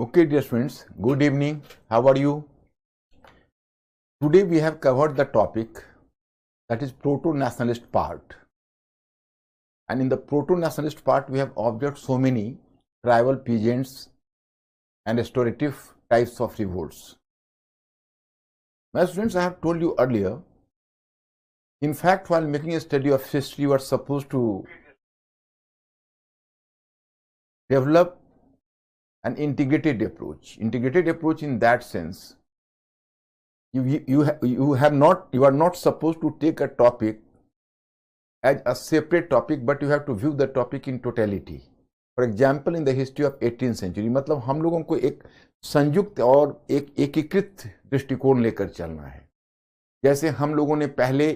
Okay, dear friends, good evening. How are you? Today we have covered the topic that is proto-nationalist part. And in the proto-nationalist part, we have observed so many tribal peasants and restorative types of revolts. My students, I have told you earlier, in fact, while making a study of history, you are supposed to develop an integrated approach. Integrated approach in that sense, you are not supposed to take a topic as a separate topic, but you have to view the topic in totality. For example, in the history of 18th century, मतलब हम लोगों को एक संयुक्त और एक एकीकृत दृष्टिकोण लेकर चलना है. जैसे हम लोगों ने पहले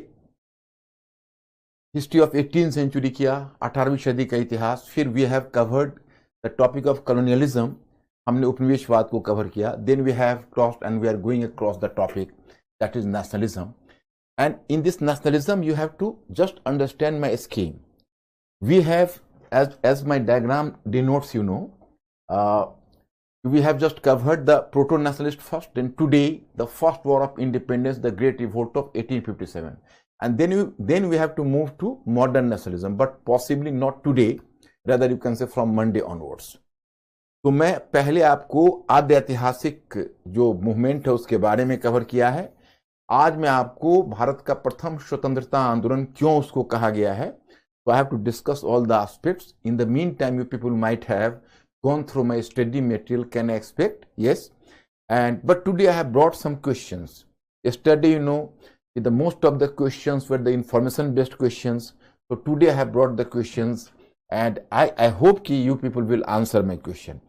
हिस्ट्री ऑफ 18th सेंचुरी किया, 18वीं सदी का इतिहास. फिर we have covered the topic of colonialism, हमने उपनिवेशवाद को कवर किया. Then we have crossed and we are going across the topic that is nationalism. And in this nationalism, you have to just understand my scheme. We have, as my diagram denotes, we have just covered the proto-nationalist first. Then today, the first war of independence, the Great Revolt of 1857, and then we have to move to modern nationalism, but possibly not today. Rather, you can say from Monday onwards. तो मैं पहले आपको आद्य ऐतिहासिक जो movement है उसके बारे में कवर किया है. आज मैं आपको भारत का प्रथम स्वतंत्रता आंदोलन क्यों उसको कहा गया है. So I have to discuss all the aspects. In the meantime, you people might have gone through my study material. Can I expect? Yes. But today I have brought some questions. Yesterday, the most of the questions were the information-based questions. So today I have brought the questions, and I hope कि you people will answer my question.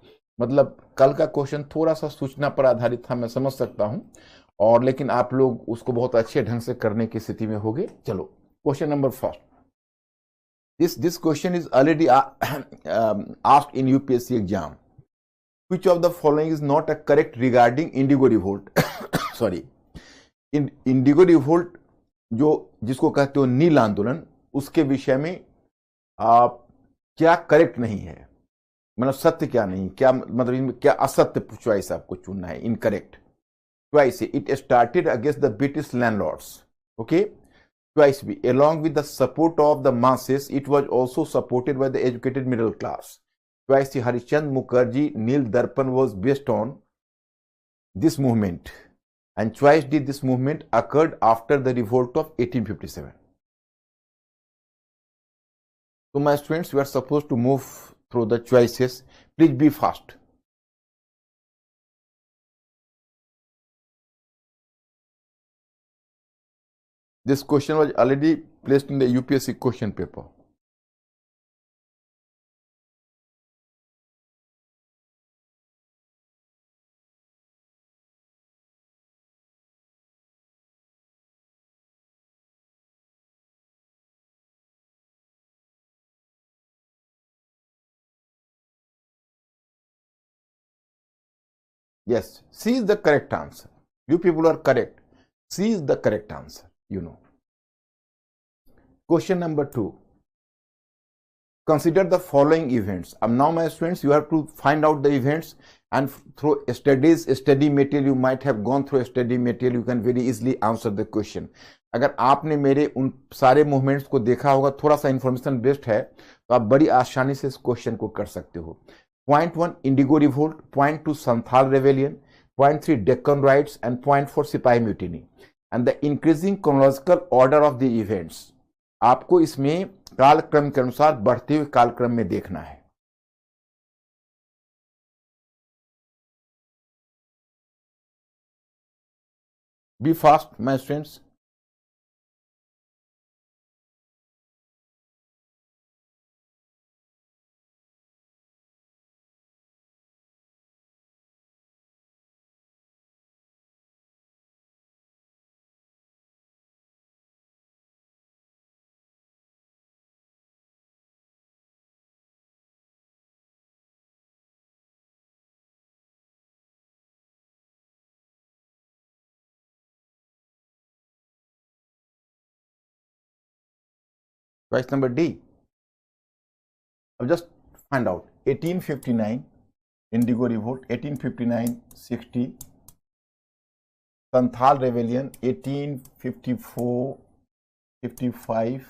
मतलब कल का question थोड़ा सा सूचना पर आधारित था, मैं समझ सकता हूं, और लेकिन आप लोग उसको बहुत अच्छे ढंग से करने की स्थिति में होगे. चलो, question number first. This question is already asked in UPSC exam. Which of the following is not a correct regarding Indigo Revolt? Sorry, Indigo Revolt जो जिसको कहते हो नील आंदोलन, उसके विषय में क्या करेक्ट नहीं है, मतलब सत्य क्या नहीं, क्या मतलब क्या असत्य चॉइस आपको चुनना है. Incorrect. Twice A, it started against the British landlords. Okay. Twice B, along with the support of the masses, it was also supported by the educated middle class. Twice C, Harishchand Mukherjee Nil Darpan was based on this movement. And twice D, this movement occurred after the revolt of 1857. So my students, we are supposed to move through the choices. Please be fast. This question was already placed in the UPSC question paper. Yes, C is the correct answer. You people are correct. C is the correct answer, Question number 2. Consider the following events. Now, my students, you have to find out the events, and through study material, you might have gone through a study material, you can very easily answer the question. अगर आपने मेरे उन सारे movements को देखा होगा, थोड़ा सा इंफॉर्मेशन बेस्ड है, तो आप बड़ी आसानी से इस क्वेश्चन को कर सकते हो. Point 1, Indigo revolt. Point 2, Santhal rebellion. Point 3, Deccan rights. And Point 4, सिपाही mutiny. And the increasing chronological order of the events. आपको इसमें कालक्रम के अनुसार बढ़ते हुए कालक्रम में देखना है. Be fast my students. Choice number D. I'll just find out. 1859, Indigo Revolt 1859-60, Santhal Rebellion 1854-55,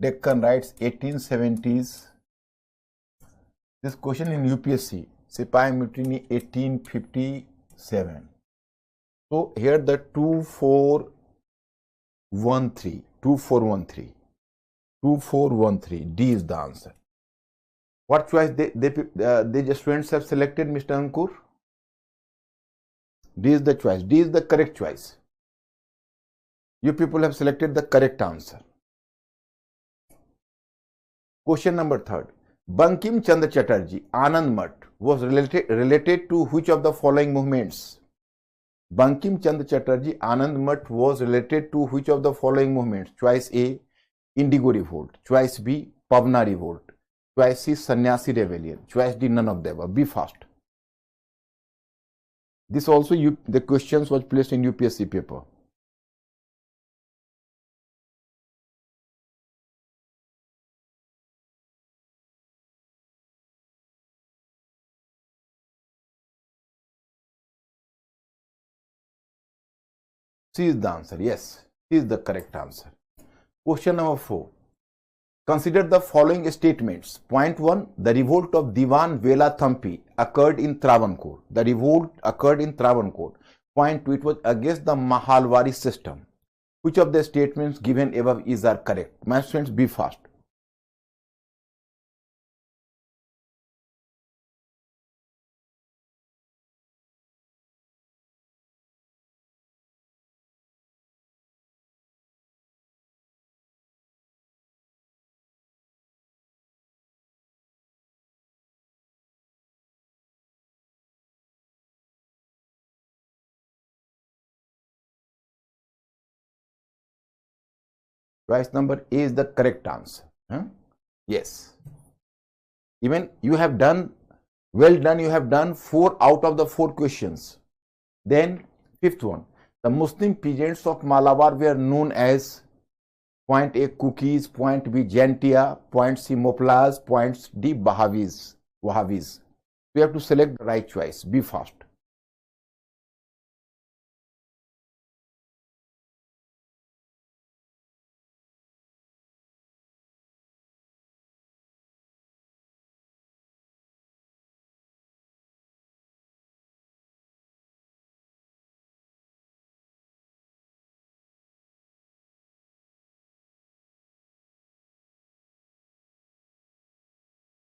Deccan Riots 1870s. This question in UPSC, Sipahi Mutiny 1857. So here the 2413 D is the answer. What choice the students have selected, Mr. Ankur? D is the choice. D is the correct choice. You people have selected the correct answer. Question number 3. Bankim Chandra Chatterjee, Anand Math was related to which of the following movements? Bankim Chandra Chatterjee, Anand Math was related to which of the following movements? Choice A, Indigo Revolt. Choice B, Pavna Revolt. Choice C, Sannyasi Rebellion. Choice D, none of the above. Be fast. This also the questions was placed in UPSC paper. C is the answer. Yes, C is the correct answer. Question number 4. Consider the following statements. Point 1. The revolt of Diwan Vela Thampi occurred in Travancore. The revolt occurred in Travancore. Point 2. It was against the Mahalwari system. Which of the statements given above are correct? My students, be fast. Choice number A is the correct answer. Yes. Even you have done, well done, you have done 4 out of the 4 questions. Then 5th one. The Muslim peasants of Malabar were known as point A, Cookies, point B, Jantia, point C, Moplas, point D, Wahhabis. We have to select the right choice. Be fast.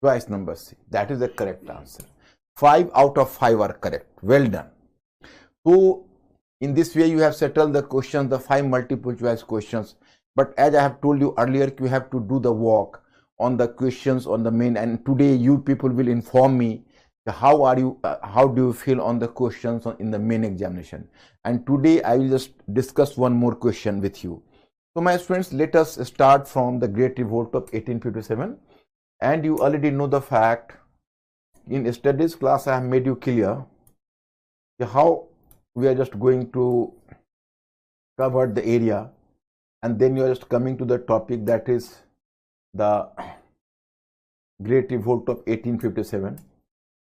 Choice number C. That is the correct answer. 5 out of 5 are correct. Well done. So, in this way, you have settled the questions, the 5 multiple choice questions. But as I have told you earlier, you have to do the work on the questions on the main. And today, you people will inform me how are you, how do you feel on the questions in the main examination. And today, I will just discuss one more question with you. So, my friends, let us start from the Great Revolt of 1857. And you already know the fact, in yesterday's class I have made you clear how we are just going to cover the area, and then you are just coming to the topic, that is the Great Revolt of 1857.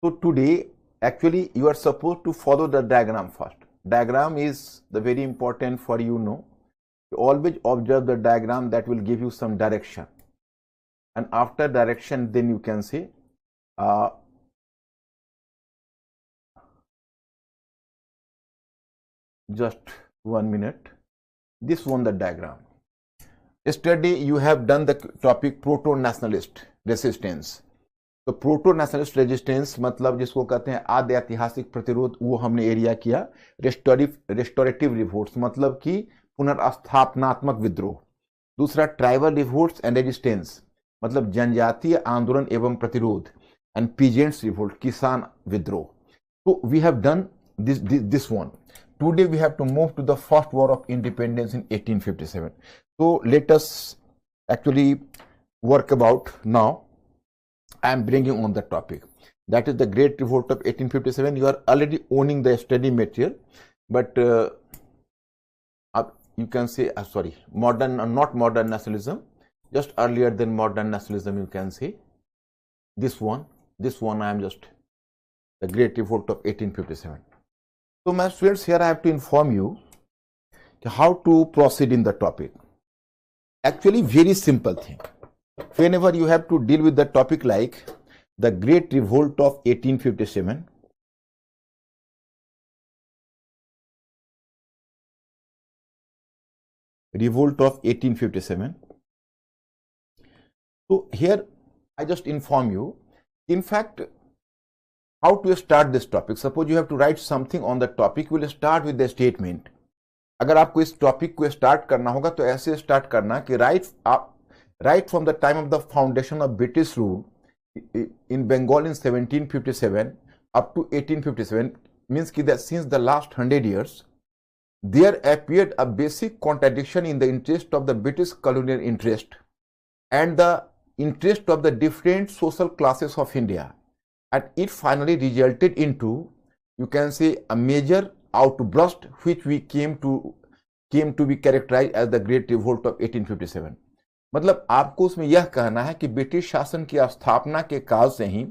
So today actually you are supposed to follow the diagram first. Diagram is the very important for you know. You always observe the diagram, that will give you some direction. And after direction, then you can say just 1 minute. This one, the diagram. Yesterday you have done the topic proto-nationalist resistance. तो proto nationalist resistance मतलब जिसको कहते हैं आद्य ऐतिहासिक प्रतिरोध, वो हमने एरिया किया. रेस्टोरेटिव रिवोल्ट्स मतलब कि पुनर्स्थापनात्मक विद्रोह. दूसरा ट्राइबल रिवोल्ट्स एंड रेजिस्टेंस मतलब जनजातीय आंदोलन एवं प्रतिरोध. एंड पीजेंट्स रिवोल्ट किसान विद्रोह. So we have done this one. Today we have to move to the first war of independence in 1857. So let us actually work about now. I am bringing on the topic, that is the Great Revolt of 1857. You are already owning the study material, but you can say sorry, modern, not modern nationalism, just earlier than modern nationalism. You can say this one I am just the Great Revolt of 1857. So my students, here I have to inform you how to proceed in the topic. Actually, very simple thing. Whenever you have to deal with the topic like the Great Revolt of 1857, Revolt of 1857. So here I just inform you, in fact, how to start this topic. Suppose you have to write something on the topic, we'll start with the statement. अगर आपको इस topic को start करना होगा तो ऐसे start करना कि right from the time of the foundation of British rule in Bengal in 1757 up to 1857, means that since the last 100 years, there appeared a basic contradiction in the interest of the British colonial interest and the interest of the different social classes of India, and it finally resulted into, you can say, a major outburst which we came to be characterized as the Great Revolt of 1857. मतलब आपको उसमें यह कहना है कि British शासन की स्थापना के काल से ही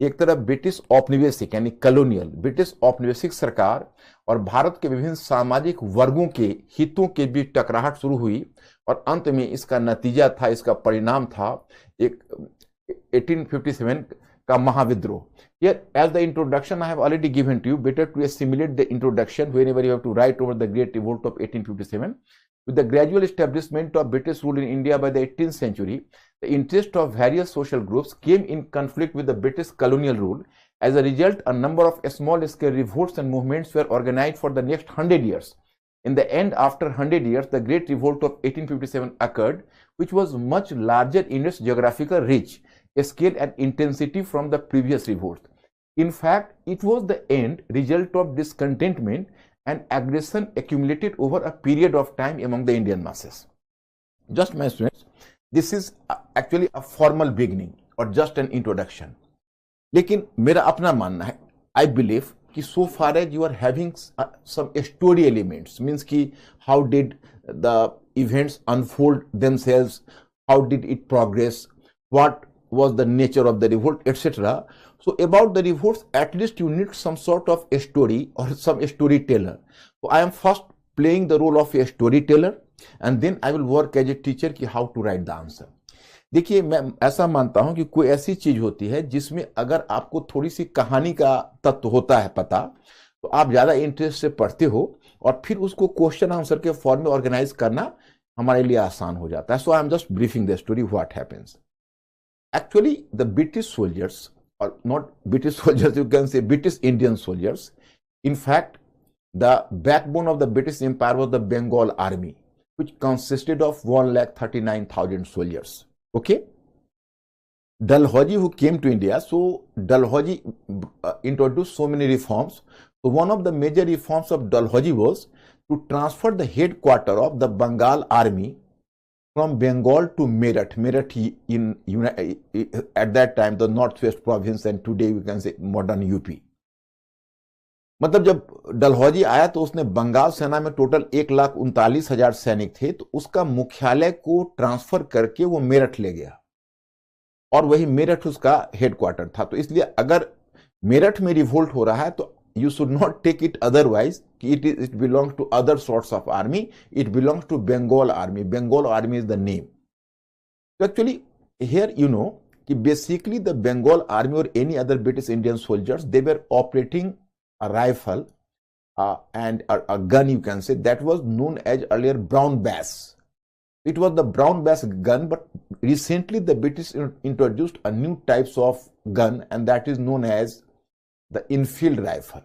एक तरफ ब्रिटिश औपनिवेशिक यानी कॉलोनियल ब्रिटिश औपनिवेशिक सरकार और भारत के विभिन्न सामाजिक वर्गों के हितों के बीच टकराहट शुरू हुई और अंत में इसका नतीजा था, इसका परिणाम था एक 1857 का महाविद्रोह. Here, as the introduction I have already given to you, better to assimilate the introduction whenever you have to write over the Great Revolt of 1857. With the gradual establishment of British rule in India by the 18th century, the interest of various social groups came in conflict with the British colonial rule. As a result, a number of small-scale revolts and movements were organized for the next 100 years. In the end, after 100 years, the Great Revolt of 1857 occurred, which was much larger in its geographical reach, scale and intensity from the previous revolt. In fact, it was the end result of discontentment and aggression accumulated over a period of time among the Indian masses. Just my students, this is actually a formal beginning or just an introduction. लेकिन मेरा अपना मानना है, I believe कि so far as you are having some story elements, means कि how did the events unfold themselves, how did it progress, what was the nature of the revolt, etc. So about the revolts, at least you need some sort of a story or some storyteller. So I am first playing the role of a storyteller and then I will work as a teacher कि how to write the answer. देखिए, मैं ऐसा मानता हूं कि कोई ऐसी चीज होती है जिसमें अगर आपको थोड़ी सी कहानी का तत्व होता है पता, तो आप ज्यादा इंटरेस्ट से पढ़ते हो और फिर उसको क्वेश्चन आंसर के फॉर्म में ऑर्गेनाइज करना हमारे लिए आसान हो जाता है. So I am just briefing the story what happens. Actually, the British soldiers, or not British soldiers, you can say British Indian soldiers. In fact, the backbone of the British Empire was the Bengal Army, which consisted of 1,39,000 soldiers. Okay? Dalhousie, who came to India, so Dalhousie introduced so many reforms. So one of the major reforms of Dalhousie was to transfer the headquarters of the Bengal Army from Bengal to Meerut. Meerut at that time the northwest province and today we can say modern UP. मतलब जब डलहौजी आया तो उसने बंगाल सेना में total 1,39,000 सैनिक थे, तो उसका मुख्यालय को ट्रांसफर करके वो मेरठ ले गया और वही मेरठ उसका हेडक्वार्टर था. तो इसलिए अगर मेरठ में रिवोल्ट हो रहा है तो you should not take it otherwise. It belongs to other sorts of army. It belongs to Bengal Army. Bengal Army is the name. So actually, here you know, basically the Bengal Army or any other British Indian soldiers, they were operating a rifle and a gun, you can say, that was known as earlier Brown Bass. It was the Brown Bass gun, but recently the British introduced a new types of gun, and that is known as the infield rifle.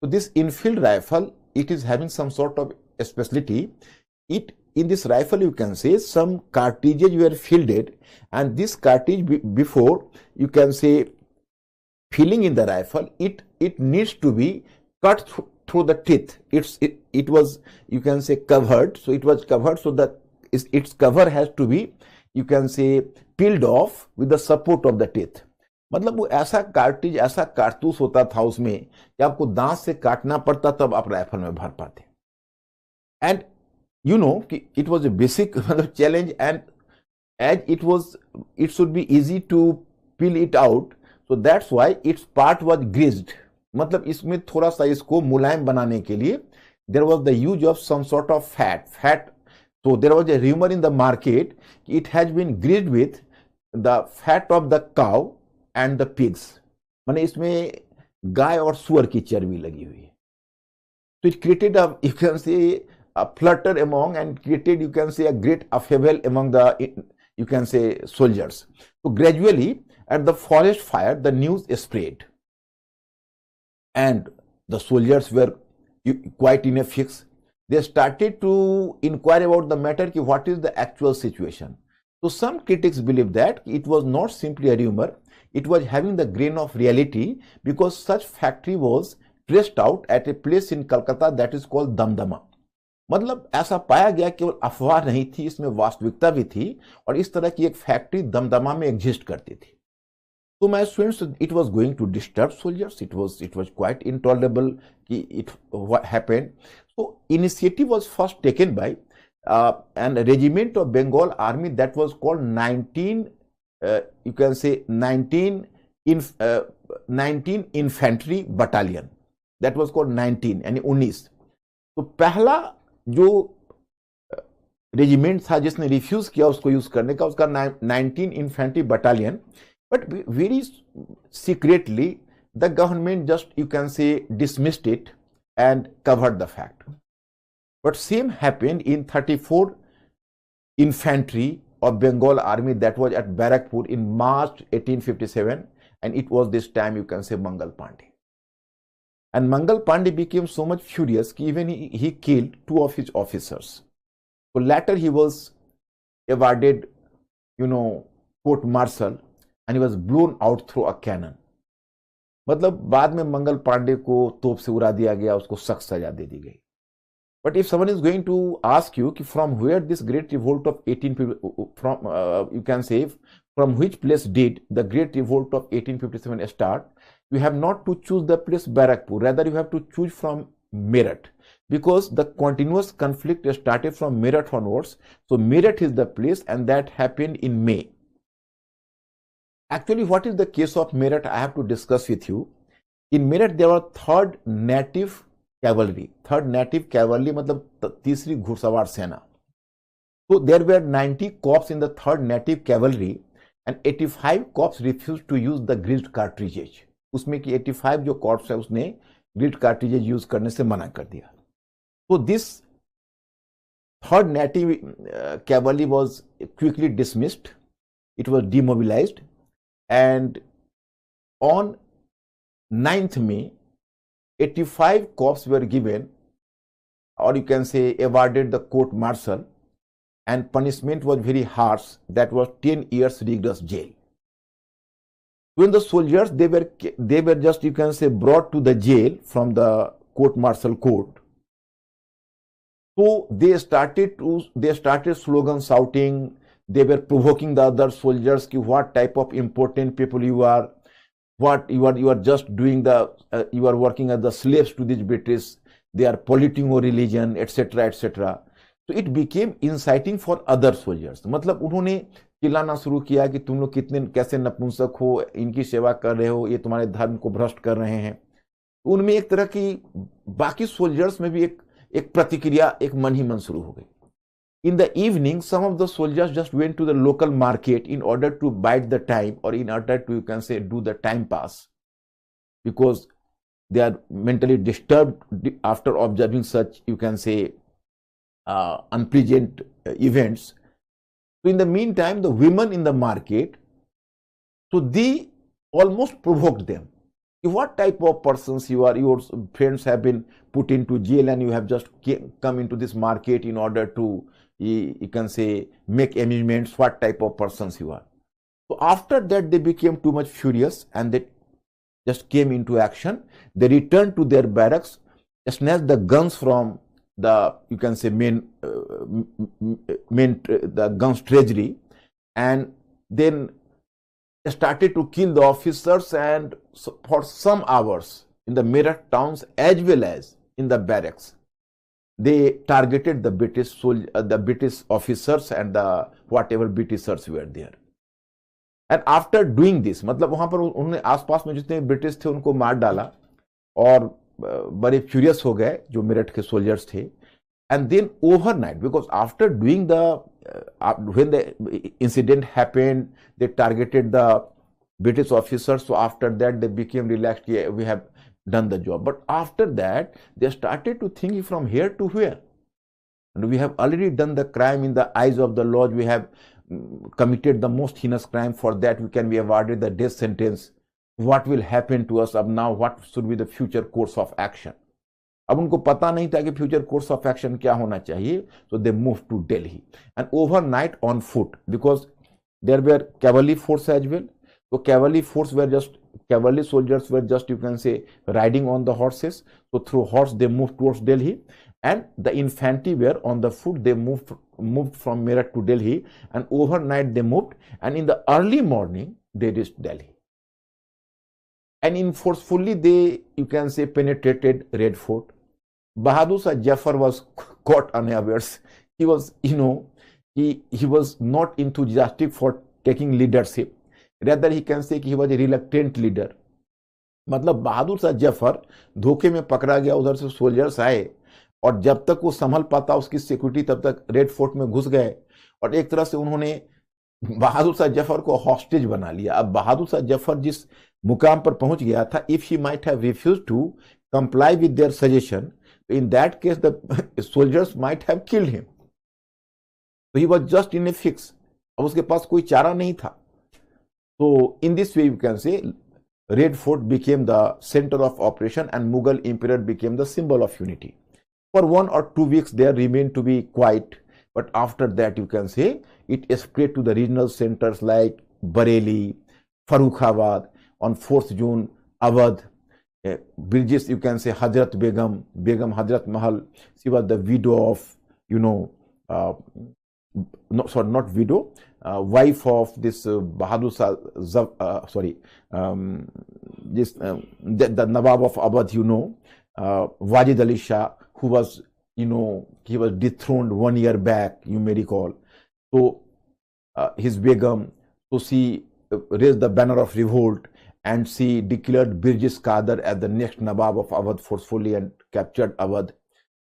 So this infield rifle, it is having some sort of a specialty. In this rifle, you can say some cartridges were fielded, and this cartridge before, you can say, filling in the rifle, it needs to be cut through the teeth. It was, you can say, covered. So it was covered so that its cover has to be, you can say, peeled off with the support of the teeth. मतलब वो ऐसा cartridge, ऐसा कारतूस होता था उसमें कि आपको दांत से काटना पड़ता तब आप राइफल में भर पाते. एंड यू नो कि इट वाज अ बेसिक मतलब challenge, and as it should be easy to peel it out. So that's why its part was greased. मतलब इसमें थोड़ा सा इसको मुलायम बनाने के लिए there was the use of some sort of fat. So there was a rumor in the market it has been greased with the fat of the cow and the pigs. माने इसमें गाय और सुअर की चर्बी लगी हुई है. So it created a, you can say, a flutter among, and created, you can say, a great upheaval among the, you can say, soldiers. So gradually, at the forest fire, the news spread, and the soldiers were quite in a fix. They started to inquire about the matter, what is the actual situation. So some critics believe that it was not simply a rumor, it was having the grain of reality, because such factory was traced out at a place in Calcutta that is called Damdama. मतलब ऐसा पाया गया केवल अफवाह नहीं थी, इसमें वास्तविकता भी थी, और इस तरह की एक फैक्ट्री दमदमा में एग्जिस्ट करती थी. So my students, it was going to disturb soldiers. It was quite intolerable. What happened? So initiative was first taken by an regiment of Bengal Army that was called 19 Infantry Battalion. That was called 19 यानी 19. तो पहला जो regiment था जिसने refuse किया उसको use करने का, उसका 19 infantry battalion. But very secretly, the government just, you can say, dismissed it and covered the fact. But same happened in 34 Infantry of Bengal Army that was at Barakpur in March 1857, and it was this time, you can say, Mangal Pandey. And Mangal Pandey became so much furious that even he killed 2 of his officers. So later he was awarded, court-martial, and he was blown out through a cannon. मतलब बाद में मंगल पांडे को तोप से उड़ा दिया गया, उसको सख्त सजा दे दी गई. But if someone is going to ask you from where this great revolt of 1857, you can say, from which place did the great revolt of 1857 start, you have not to choose the place Barakpur, rather you have to choose from Meerut, because the continuous conflict started from Meerut onwards. So Meerut is the place, and that happened in May. Actually, what is the case of Meerut, I have to discuss with you. In Meerut, there were 3rd Native Cavalry. 3rd Native Cavalry मतलब तीसरी घुड़सवार सेना. So there were 90 corps in the 3rd Native Cavalry, and 85 corps refused to use the greased cartridges. उसमें कि 85 जो corps है उसने greased cartridges use करने से मना कर दिया. So this 3rd Native Cavalry was quickly dismissed. It was demobilized. And on 9th May, 85 corps were given, or you can say awarded the court-martial, and punishment was very harsh. That was 10 years rigorous jail. When the soldiers, they were just, you can say, brought to the jail from the court-martial court. So they started slogan shouting. They were provoking the other soldiers ki what type of important people you are, what you are just doing you are working as the slaves to these British, they are polluting your religion, etc., etc. So it became inciting for other soldiers. मतलब उन्होंने चिल्लाना शुरू किया कि तुम लोग कितने कैसे नपुंसक हो, इनकी सेवा कर रहे हो, ये तुम्हारे धर्म को भ्रष्ट कर रहे हैं. उनमें एक तरह की बाकी सोल्जर्स में भी एक प्रतिक्रिया, एक मन ही मन शुरू हो गई. In the evening, some of the soldiers just went to the local market in order to bide the time, or in order to, you can say, do the time pass, because they are mentally disturbed after observing such, you can say, unpleasant events. So in the meantime, the women in the market, so they almost provoked them. What type of persons you are? Your friends have been put into jail, and you have just come into this market in order to, you can say, make amusements. What type of persons you are? So after that, they became too much furious, and they just came into action. They returned to their barracks, snatched the guns from the, you can say, the guns treasury, and then started to kill the officers. And for some hours in the Meerut towns as well as in the barracks, they targeted the British officers and the whatever Britishers were there. And after doing this, मतलब वहां पर उन्होंने आसपास में जितने British थे उनको मार डाला और बड़े फ्यूरियस हो गए जो मेरठ के सोल्जर्स थे. And then overnight, because after doing when the incident happened, they targeted the British officers. So after that, they became relaxed. Yeah, we have done the job. But after that, they started to think from here to where. And we have already done the crime in the eyes of the law. We have committed the most heinous crime. For that, we can be awarded the death sentence. What will happen to us now? What should be the future course of action? अब उनको पता नहीं था कि future course of action क्या होना चाहिए. So they move to Delhi and overnight on foot, because there were cavalry force as well. So cavalry force were just, cavalry soldiers were just, you can say, riding on the horses. So through horse they moved towards Delhi, and the infantry were on the foot. They moved from Meerut to Delhi, and overnight they moved, and in the early morning they reached Delhi. And in forcefully they, you can say, penetrated Red Fort. Bahadur Shah Jafar was caught unawares. He was, he was not enthusiastic for taking leadership. Rather, he can say he was a reluctant leader. मतलब बहादुर शाह जफर धोखे में पकड़ा गया. उधर से soldiers आए और जब तक वो संभल पाता उसकी सिक्योरिटी, तब तक रेड फोर्ट में घुस गए और एक तरह से उन्होंने बहादुर शाह जफर को हॉस्टेज बना लिया. अब बहादुर शाह जफर जिस मुकाम पर पहुंच गया था, if he might have refused to comply with their suggestion, in that case the soldiers might have killed him. तो he was just in a fix. अब उसके पास कोई चारा नहीं था. So in this way, you can say Red Fort became the center of operation, and Mughal emperor became the symbol of unity. For 1 or 2 weeks, there remained to be quiet, but after that, you can say it spread to the regional centers like Bareilly, Farrukhabad. On 4th June, Awadh, bridges, you can say Hazrat Begum, Hazrat Mahal. She was the widow of, not widow. Wife of this Bahadur Shah, the Nawab of Awadh, Wajid Ali Shah, who was, he was dethroned 1 year back, you may recall. So his Begum, so she raised the banner of revolt, and she declared Birjis Qadar as the next Nawab of Awadh forcefully and captured Awadh.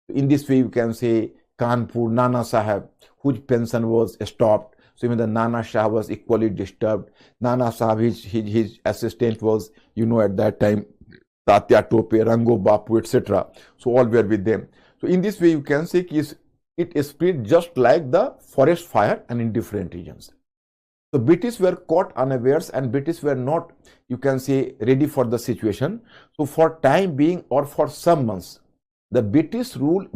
In this way, you can say Kanpur, Nana Sahib, whose pension was stopped. So even the Nana Shah was equally disturbed. Nana Sahib, his assistant was, at that time, Tatya Tope, Rango Bapu, etc. So all were with them. So in this way, you can say it spread just like the forest fire and in different regions. So British were caught unawares, and British were not, you can say, ready for the situation. So for time being, or for some months, the British rule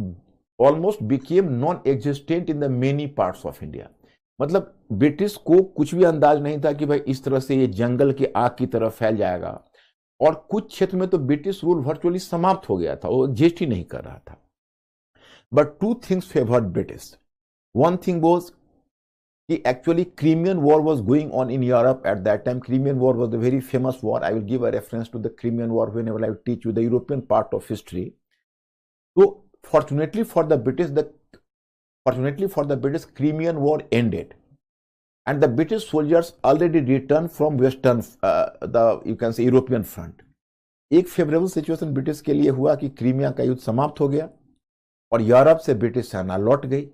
almost became non-existent in the many parts of India. मतलब British को कुछ भी अंदाज नहीं था कि भाई इस तरह से ये जंगल की आग की तरफ फैल जाएगा, और कुछ क्षेत्र में तो ब्रिटिश रूल वर्चुअली समाप्त हो गया था, वो एग्जिस्ट ही नहीं कर रहा था. But 2 things favoured British. One thing was कि actually Crimean war was going on in Europe at that time. Crimean war was the very famous war. I will give a reference to the Crimean war whenever I teach you the European part of history. तो fortunately for the British, Crimean War ended, and the British soldiers already returned from western, you can say, European front. एक favourable situation British के लिए हुआ कि Crimea का युद्ध समाप्त हो गया और यूरोप से ब्रिटिश सेना लौट गई.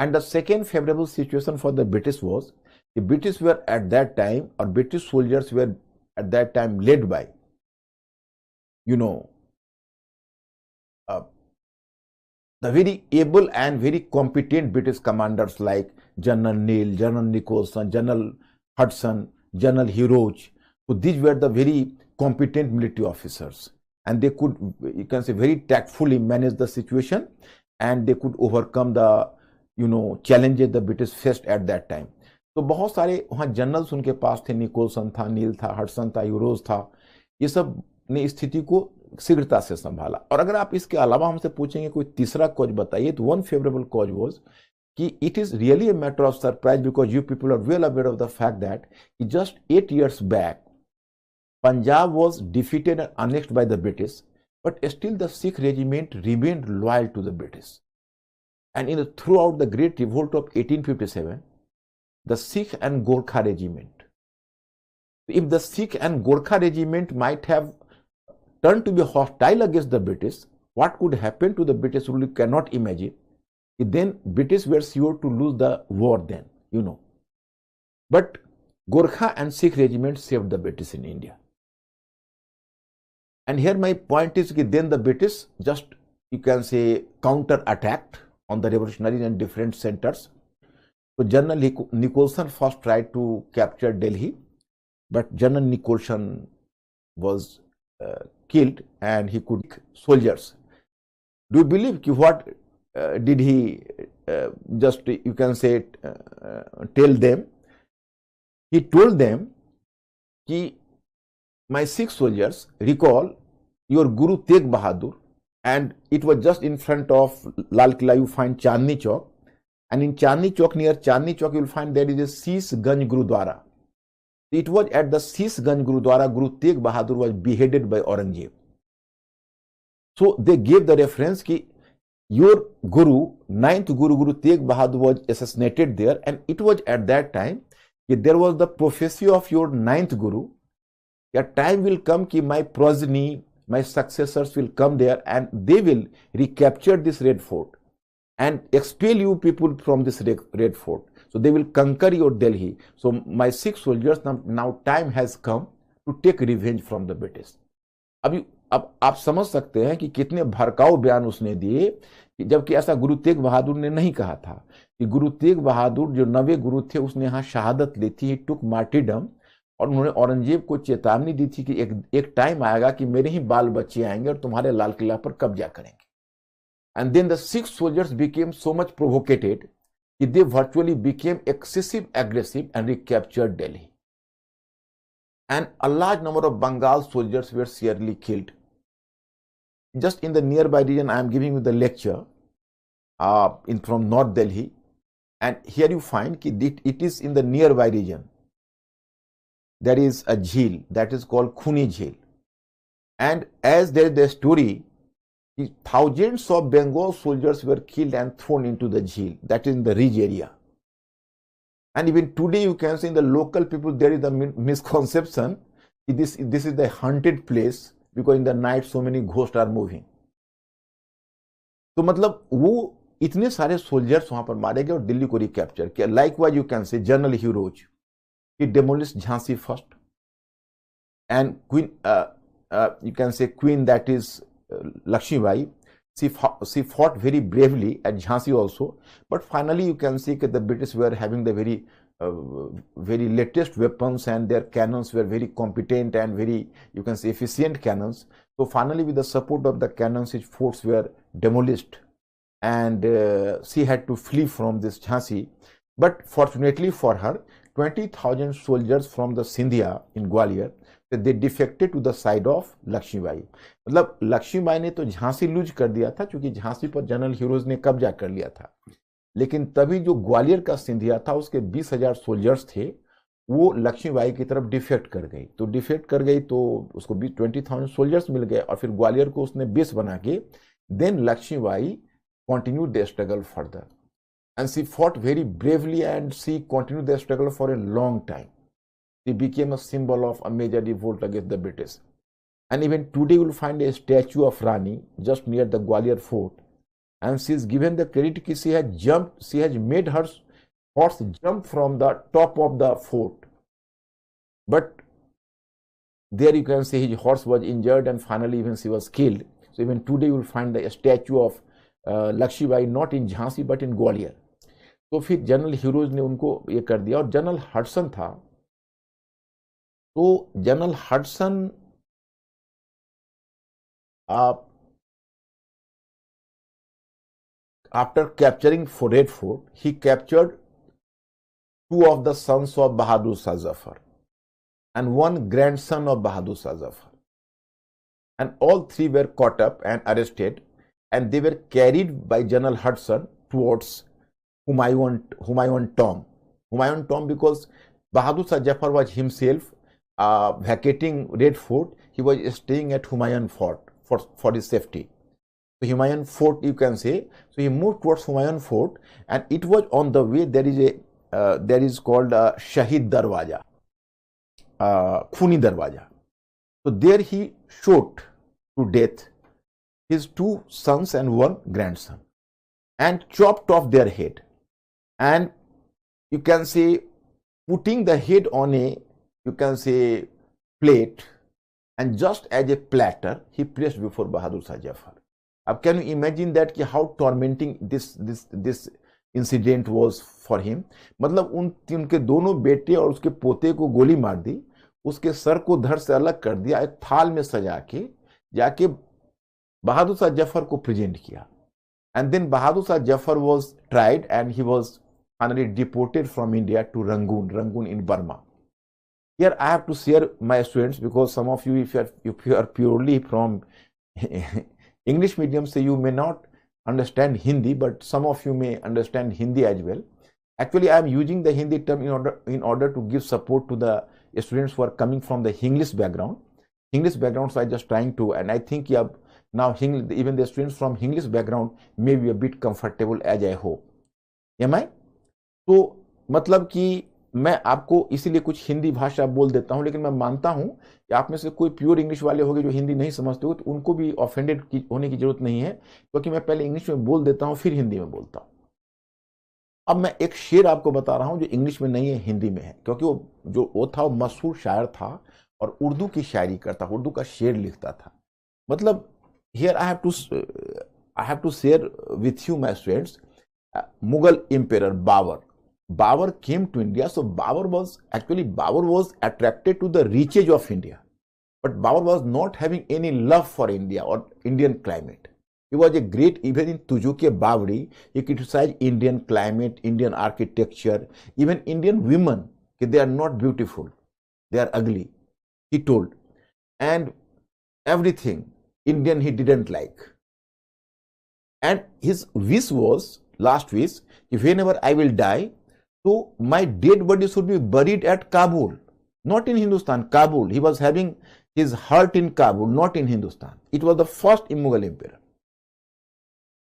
And the second favourable situation for the British was कि British were at that time, और British soldiers were at that time led by, the very able and very competent British commanders like General Neil, General Nicholson, General Hudson, General Heroes. So these were the very competent military officers, and they could, you can say, very tactfully manage the situation, and they could overcome the, challenges the British faced at that time. तो बहुत सारे वहाँ generals उनके पास थे. Nicolson था, नील था, Hudson था, euros था. ये सब ने स्थिति को शीघ्रता से संभाला. और अगर आप इसके अलावा हमसे पूछेंगे कोई तीसरा कॉज बताइए, तो वन फेवरेबल कॉज वाज कि it is really a matter of surprise, because you people are well aware of the fact that just 8 years back Punjab was defeated and annexed by the British, but still the Sikh regiment remained loyal to the British. And throughout the Great Revolt of 1857, the Sikh and Gorkha regiment If the Sikh and Gorkha regiment might have turned to be hostile against the British, what could happen to the British rule you cannot imagine. Then British were sure to lose the war then, you know. But Gorkha and Sikh regiments saved the British in India. And here my point is that then the British just, you can say, counter-attacked on the revolutionaries in different centers. So General Nicholson first tried to capture Delhi, but General Nicholson was killed and he could soldiers. Do you believe what did he just, you can say, tell them? He told them, ki, my Sikh soldiers, recall your Guru Tegh Bahadur, and it was just in front of Lal Killa, you find Chandni Chowk, and in Chandni Chowk, near Chandni Chowk, you will find there is a Sheesh Ganj Gurudwara. It was at the Sheesh Ganj Gurudwara, Guru Tegh Bahadur was beheaded by Aurangzeb. So they gave the reference ki your Guru, 9th Guru, Guru Tegh Bahadur was assassinated there, and it was at that time that there was the prophecy of your 9th Guru. A time will come ki my progeny, my successors will come there and they will recapture this Red Fort and expel you people from this Red Fort. So they will conquer your Delhi. So my Sikh soldiers, now time has come to take revenge from the British. अब आप समझ सकते हैं कि कितने भड़काऊ बयान उसने दिए, जबकि ऐसा गुरु तेग बहादुर ने नहीं कहा था। कि गुरु तेग बहादुर जो 9वें गुरु थे, उसने यहाँ शहादत ली थी, टुक मार्टिडम, और उन्होंने औरंगजेब को चेतावनी दी थी कि एक टाइम आएगा कि मेरे ही बाल बच्चे आएंगे और तुम्हारे लाल किला पर कब्जा करेंगे। And then the six soldiers became so much provoked कि they virtually became excessive aggressive and recaptured Delhi, and a large number of Bengal soldiers were severely killed. Just in the nearby region, I am giving you the lecture from North Delhi, and here you find that it is in the nearby region. There is a jheel that is called Khuni Jheel, and as there is the story, thousands of Bengal soldiers were killed and thrown into the jheel, that is in the ridge area. And even today you can see in the local people there is a misconception this is the haunted place because in the night so many ghosts are moving. तो मतलब वो इतने सारे soldiers वहां पर मारे गए और दिल्ली को रिकैप्चर किया. Likewise you can say General Heroes, he demolished Jhansi first, and Queen you can say Queen, that is Lakshmibai, she fought very bravely at Jhansi also, but finally you can see that the British were having the very latest weapons and their cannons were very competent and very, you can say, efficient cannons. So finally with the support of the cannons, his forts were demolished and she had to flee from this Jhansi. But fortunately for her, 20,000 soldiers from the Sindhia in Gwalior, they defected to the side of Lakshmibai. मतलब लक्ष्मीबाई ने तो Jhansi loose कर दिया था क्योंकि झांसी पर general heroes ने कब्जा कर लिया था, लेकिन तभी जो ग्वालियर का सिंधिया था उसके 20,000 सोल्जर्स थे, वो लक्ष्मीबाई की तरफ डिफेक्ट कर गई. तो डिफेक्ट कर गई तो उसको 20,000 सोल्जर्स मिल गए और फिर ग्वालियर को उसने बेस बना के then Lakshmibai continued the struggle further, and she fought very bravely and she continued the struggle for a long time. She became a symbol of a major revolt against the British. And even today you will find a statue of Rani just near the Gwalior fort, and she is given the credit that she has made her horse jump from the top of the fort. But there you can see his horse was injured and finally even she was killed. So even today you will find the statue of Lakshmibai not in Jhansi but in Gwalior. तो फिर general heroes ने उनको ये कर दिया. और general Hudson था, तो general Hudson after capturing Red Fort, he captured 2 of the sons of Bahadur Shah Zafar and 1 grandson of Bahadur Shah Zafar, and all 3 were caught up and arrested, and they were carried by General Hudson towards Humayun tomb. Humayun tomb because Bahadur Shah Zafar was himself vacating Red Fort. He was staying at Humayun Fort for his safety. So Humayun Fort you can say. So he moved towards Humayun Fort, and it was on the way there is called Shahid Darwaja. Khuni Darwaja. So there he shot to death his 2 sons and 1 grandson and chopped off their head, and you can say putting the head on a, you can say, plate, and just as a platter he placed before Bahadur Shah Zafar. Now can you imagine that कि how tormenting this incident was for him? मतलब उनके दोनों बेटे और उसके पोते को गोली मार दी, उसके सर को धड़ से अलग कर दिया, एक थाल में सजा के जाके बहादुर शाह जफर को प्रेजेंट किया. And then Bahadur Shah Zafar was tried and he was finally deported from India to Rangoon in Burma. Here I have to share my students, because some of you, if you are purely from English medium, so you may not understand Hindi, but some of you may understand Hindi as well. Actually, I am using the Hindi term in order to give support to the students who are coming from the English background. English background, so I just trying to, and I think now even the students from English background may be a bit comfortable, as I hope. Am I? तो मतलब कि मैं आपको इसीलिए कुछ हिंदी भाषा बोल देता हूं, लेकिन मैं मानता हूं कि आप में से कोई प्योर इंग्लिश वाले होंगे जो हिंदी नहीं समझते हो, तो उनको भी ऑफेंडेड होने की जरूरत नहीं है, क्योंकि मैं पहले इंग्लिश में बोल देता हूं फिर हिंदी में बोलता हूं. अब मैं एक शेर आपको बता रहा हूं जो इंग्लिश में नहीं है, हिंदी में है, क्योंकि वो था, वो मशहूर शायर था और उर्दू की शायरी करता, उर्दू का शेर लिखता था. मतलब here I have to share with you, my students. Mughal Emperor Babur came to India. So Babur was attracted to the riches of India, but Babur was not having any love for India or Indian climate. He was a great, even in Tujuke-Babri, he criticized Indian climate, Indian architecture, even Indian women. They are not beautiful, they are ugly, he told, and everything Indian he didn't like. And his wish was, last wish, if whenever I will die, so my dead body should be buried at Kabul, not in Hindustan, Kabul. He was having his heart in Kabul, not in Hindustan. It was the first Mughal emperor.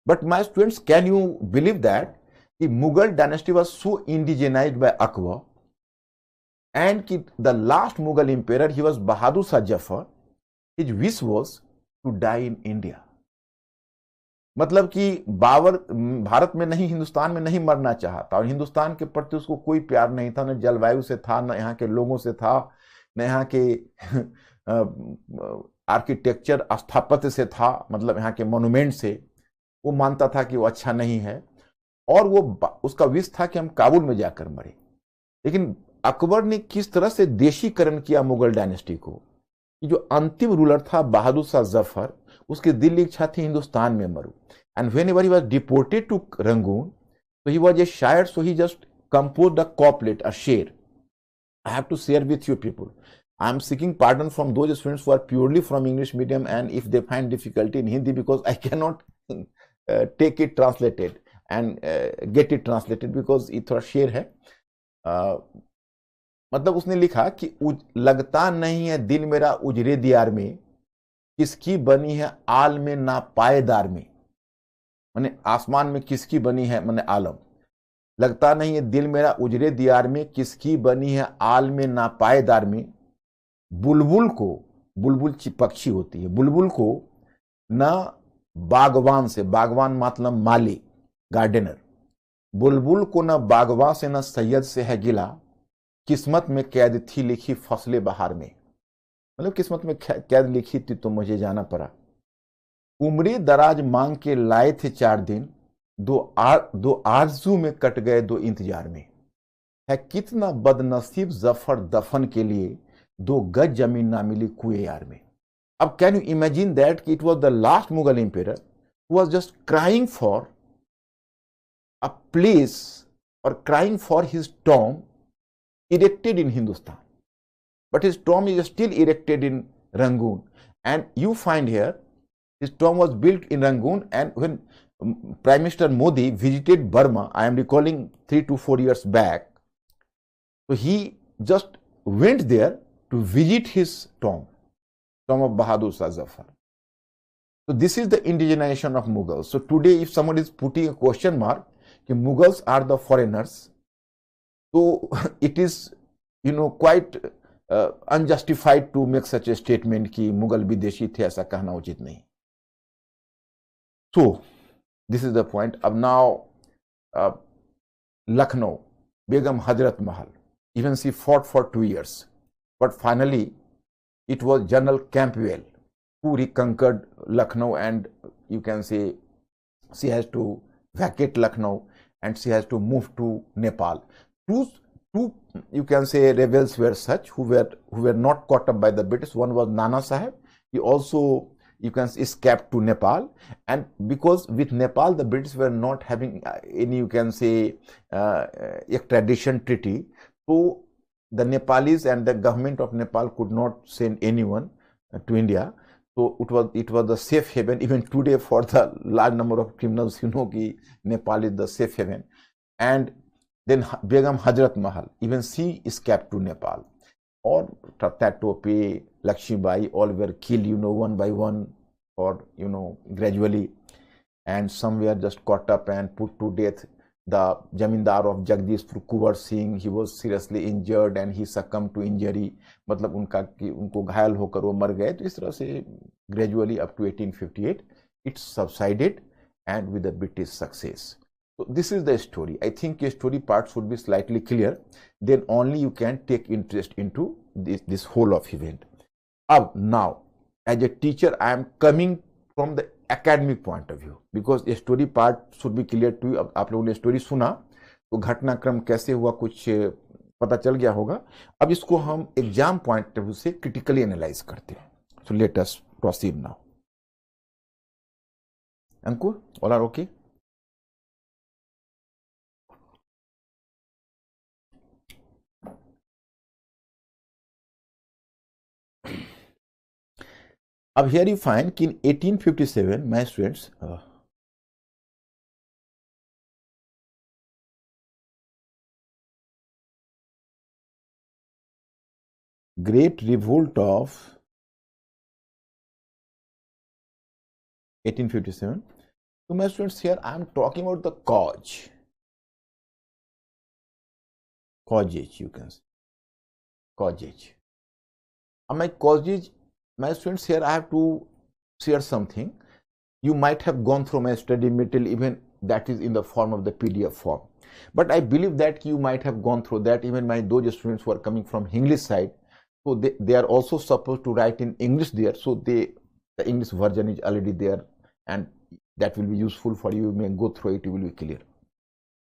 But my students, can you believe that the Mughal dynasty was so indigenized by Akbar, and the last Mughal emperor, he was Bahadur Shah Zafar, his wish was to die in India. मतलब कि बाबर भारत में नहीं, हिंदुस्तान में नहीं मरना चाहता, और हिंदुस्तान के प्रति उसको कोई प्यार नहीं था, न जलवायु से था, न यहाँ के लोगों से था, न यहाँ के आर्किटेक्चर स्थापत्य से था, मतलब यहाँ के मोन्यूमेंट से. वो मानता था कि वो अच्छा नहीं है, और वो उसका विश था कि हम काबुल में जाकर मरे. लेकिन अकबर ने किस तरह से देशीकरण किया मुगल डायनेस्टी को, जो अंतिम रूलर था बहादुर शाह जफर, उसकी दिल इच्छा थी हिंदुस्तान में मरूं. And whenever he was deported to Rangoon, so he was a shair, so he just composed a couplet, a sher. I have to share with you people. I am seeking pardon from those students who are purely from English medium, and if they find difficulty in Hindi, because I cannot take it translated and get it translated, because ये थोड़ा शेर है. मतलब उसने लिखा कि लगता नहीं है दिल मेरा उजरे दियार में, किसकी बनी है आल में ना पायदार में. माने आसमान में किसकी बनी है, माने आलम. लगता नहीं है दिल मेरा उजरे दियार में, किसकी बनी है आल में ना पायदार में. बुलबुल को, बुलबुल पक्षी होती है, बुलबुल को ना बागवान से, बागवान मतलब माली, गार्डनर, बुलबुल को ना बागवान से, ना सैयद से है गिला, किस्मत में कैद थी लिखी फसले बहार में. मतलब किस्मत में कैद लिखी थी तो मुझे जाना पड़ा. उम्रे दराज मांग के लाए थे 4 दिन, दो आरजू में कट गए 2 इंतजार में. है कितना बदनसीब जफर दफन के लिए, 2 गज जमीन ना मिली कुएं यार में. अब can you imagine that it was the last Mughal empire who was just crying for a place और crying for his tomb erected in Hindustan, but his tomb is still erected in Rangoon. And you find here his tomb was built in Rangoon, and when Prime Minister Modi visited Burma, I am recalling 3 to 4 years back, so he just went there to visit his tomb of Bahadur Shah Zafar. So this is the indigenization of Mughals. So today if someone is putting a question mark, Mughals are the foreigners, so it is, quite unjustified to make such a statement कि मुगल विदेशी थे, ऐसा कहना उचित नहीं. So this is the point. अब now Lucknow, Begum Hazrat Mahal, even she fought for 2 years, but finally it was General Campbell who reconquered Lucknow, and you can say she has to vacate Lucknow and she has to move to Nepal. Two you can say rebels were such who were not caught up by the British. One was Nana Sahib. He also, you can escape to Nepal, and because with Nepal the British were not having any, you can say, extradition treaty, so the Nepalese and the government of Nepal could not send anyone to India. So it was the safe haven even today for the large number of criminals. You know कि Nepal is the safe haven. And then Begum Hazrat Mahal, even she escaped to Nepal. Or Tatatope, Lakshmibai, all were killed, you know, one by one, or, you know, gradually. And some were just caught up and put to death. The Jamindar of Jagdishpur, Kuwar Singh, he was seriously injured and he succumbed to injury. मतलब उनको घायल होकर वो मर गए. तो इस तरह से gradually up to 1858 it subsided, and with the British success. So this is the story. I think a story part should be slightly clear. Then only you can take interest into this whole of event. Now, as a teacher, I am coming from the academic point of view, because a story part should be clear to you. अब आप लोगों ने story सुना तो घटनाक्रम कैसे हुआ कुछ पता चल गया होगा. अब इसको हम एग्जाम पॉइंट ऑफ व्यू से क्रिटिकली एनालाइज करते हैं. So let us proceed now. Ankur, all are okay? अब here you find कि in 1857, my students, Great Revolt of 1857. So my students, here I am talking about the causes, you can say, causes. My causes, my students, here I have to share something. You might have gone through my study material, even that is in the form of the PDF form. But I believe that you might have gone through that. Even those students who are coming from English side, so they are also supposed to write in English there. So the English version is already there, and that will be useful for you. You may go through it, you will be clear.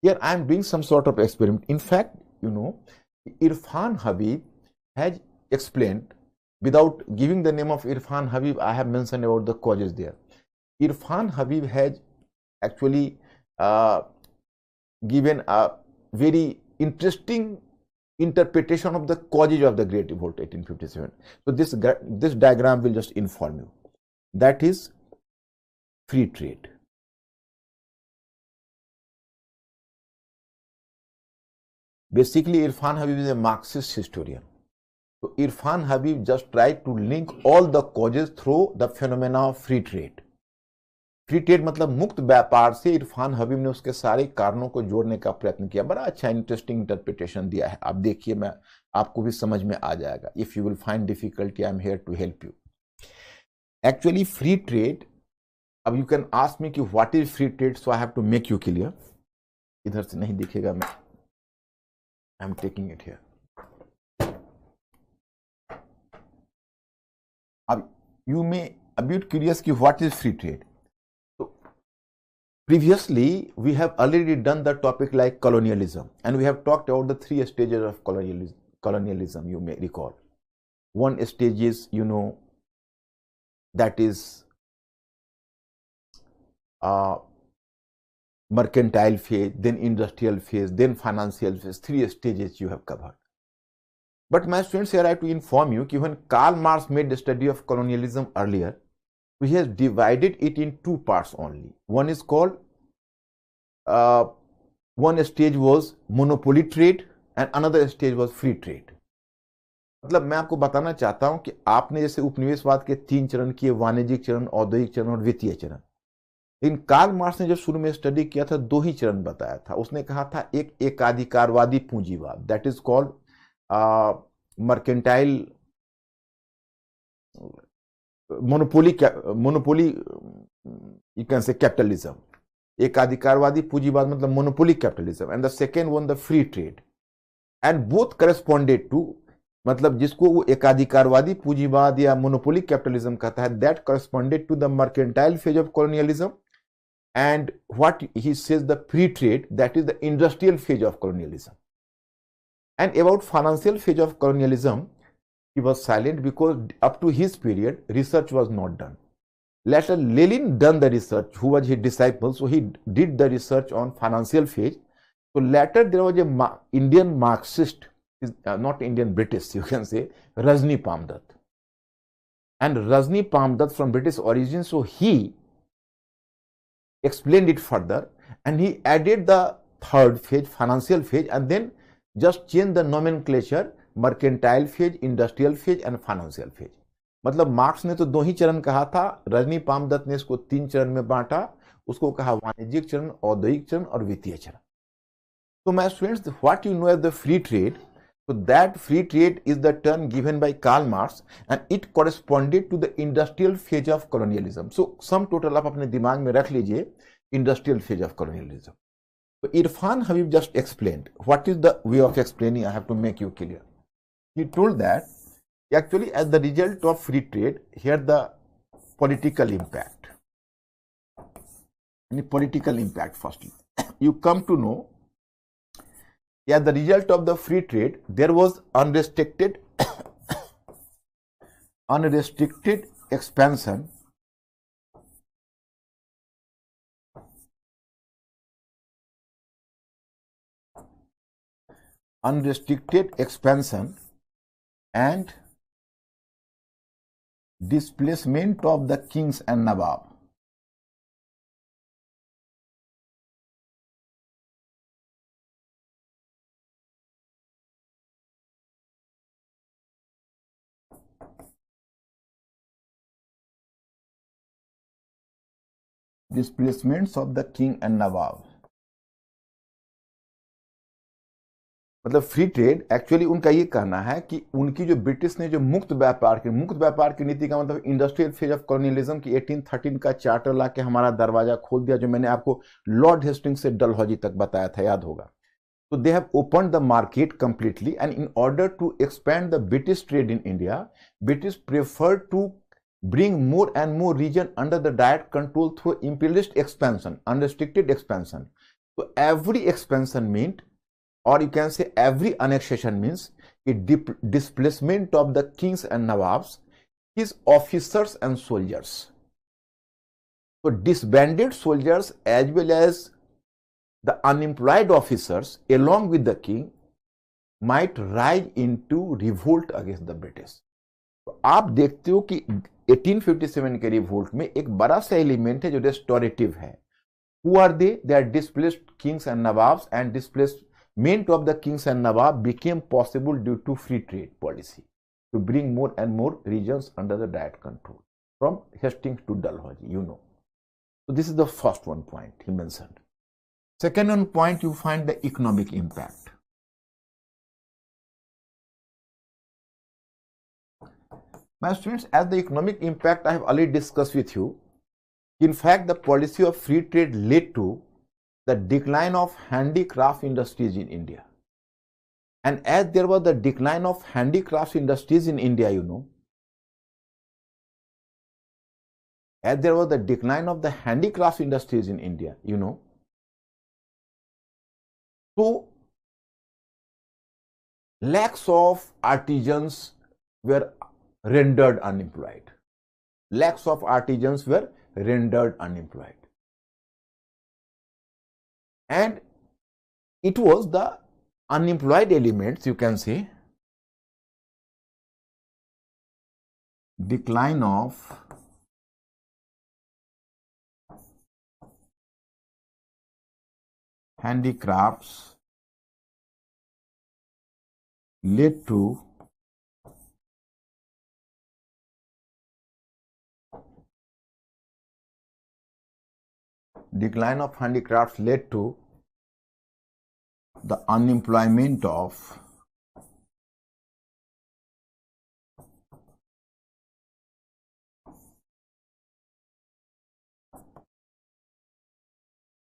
Here I am doing some sort of experiment. In fact, you know, Irfan Habib has explained, without giving the name of Irfan Habib, I have mentioned about the causes there. Irfan Habib has actually given a very interesting interpretation of the causes of the Great Revolt 1857. So this diagram will just inform you. That is free trade. Basically, Irfan Habib is a Marxist historian. So Irfan Habib just tried to link all the causes through the phenomena of free trade. Free trade मतलब मुक्त व्यापार से इरफान हबीब ने उसके सारे कारणों को जोड़ने का प्रयत्न किया. बड़ा अच्छा इंटरेस्टिंग इंटरप्रिटेशन दिया है. आप देखिए, मैं आपको भी समझ में आ जाएगा. If you will find difficulty, I am here to help you. Actually free trade, अब यू कैन आस्क मी कि what is free trade, so I have to make you clear. इधर से नहीं दिखेगा, मैं I am taking it here. अब you may a bit curious कि what is free trade. So previously we have already done the topic like colonialism, and we have talked about the 3 stages of colonialism, you may recall. One stage is, you know, that is mercantile phase, then industrial phase, then financial phase. 3 stages you have covered. But my students, here I have to inform you that when Karl Marx made the study of colonialism earlier, he has divided it in 2 parts only. One is called, one stage was monopoly trade and another stage was free trade. मतलब मैं आपको बताना चाहता हूं कि आपने जैसे उपनिवेशवाद के 3 चरण किए, वाणिज्यिक चरण, औद्योगिक चरण और वित्तीय चरण. लेकिन कार्ल मार्क्स ने जब शुरू में स्टडी किया था 2 ही चरण बताया था. उसने कहा था एक एकाधिकारवादी पूंजीवाद, that is called mercantile monopoly, you can say capitalism. एकाधिकारवादी पूंजीवाद मतलब monopoly capitalism, and the second one the free trade, and both corresponded to, मतलब जिसको वो एकाधिकारवादी पूंजीवाद या मोनोपोली कैपिटलिज्म कहता है, that corresponded to the mercantile phase of colonialism, and what he says the free trade, that is the industrial phase of colonialism. And about financial phase of colonialism, he was silent because up to his period research was not done. Later Lenin done the research, who was his disciple, so he did the research on financial phase. So later there was a Indian Marxist, not Indian, British, you can say, Rajni Pamdat. And Rajni Pamdat from British origin, so he explained it further and he added the third phase, financial phase, and then just changed the nomenclature, mercantile phase, industrial phase and financial phase. मतलब marks ने तो 2 ही चरण कहा था, रजनी पामदत्त ने इसको 3 चरण में बांटा, उसको कहा वाणिज्यिक चरण, औद्योगिक चरण और वित्तीय चरण. So my students, what you know as the free trade, so that free trade is the term given by Karl Marx and it corresponded to the industrial phase of colonialism. So sum total आप अपने दिमाग में रख लीजिए, industrial phase of colonialism. So Irfan Habib just explained. What is the way of explaining? I have to make you clear. He told that actually as the result of free trade, here the political impact. Any political impact firstly. You come to know, as the result of the free trade, there was unrestricted expansion and displacement of the kings and Nawab. Displacements of the king and Nawab. मतलब free trade actually उनका ये कहना है कि उनकी जो British ने जो मुक्त व्यापार की नीति का मतलब इंडस्ट्रियल फेज ऑफ कॉलोनियलिज्म की 1813 का चार्टर ला के हमारा दरवाजा खोल दिया, जो मैंने आपको लॉर्ड हेस्टिंग्स से डलहौजी तक बताया था, याद होगा. तो they have opened the market completely and in order to expand the British trade in India, British prefer to bring more and more region under the direct control through imperialist expansion, unrestricted expansion. So every expansion meant, or you can say every annexation means a displacement of the kings and nawabs, his officers and soldiers. So disbanded soldiers as well as the unemployed officers along with the king might rise into revolt against the British. तो आप देखते हो कि 1857 के revolt में एक बड़ा सा एलिमेंट है जो रेस्टोरेटिव है. Who are they? They are displaced kings and nawabs, and displacement of the kings and nawab became possible due to free trade policy to bring more and more regions under the direct control from Hastings to Dalhousie, you know. So this is the first one point he mentioned. Second one point, you find the economic impact. My students, as the economic impact I have already discussed with you, in fact the policy of free trade led to the decline of handicraft industries in India. And as there was the decline of handicraft industries in India, you know, as there was the decline of the handicraft industries in India, you know, so lakhs of artisans were rendered unemployed. Lakhs of artisans were rendered unemployed. And it was the unemployed elements, you can say, decline of handicrafts led to the unemployment of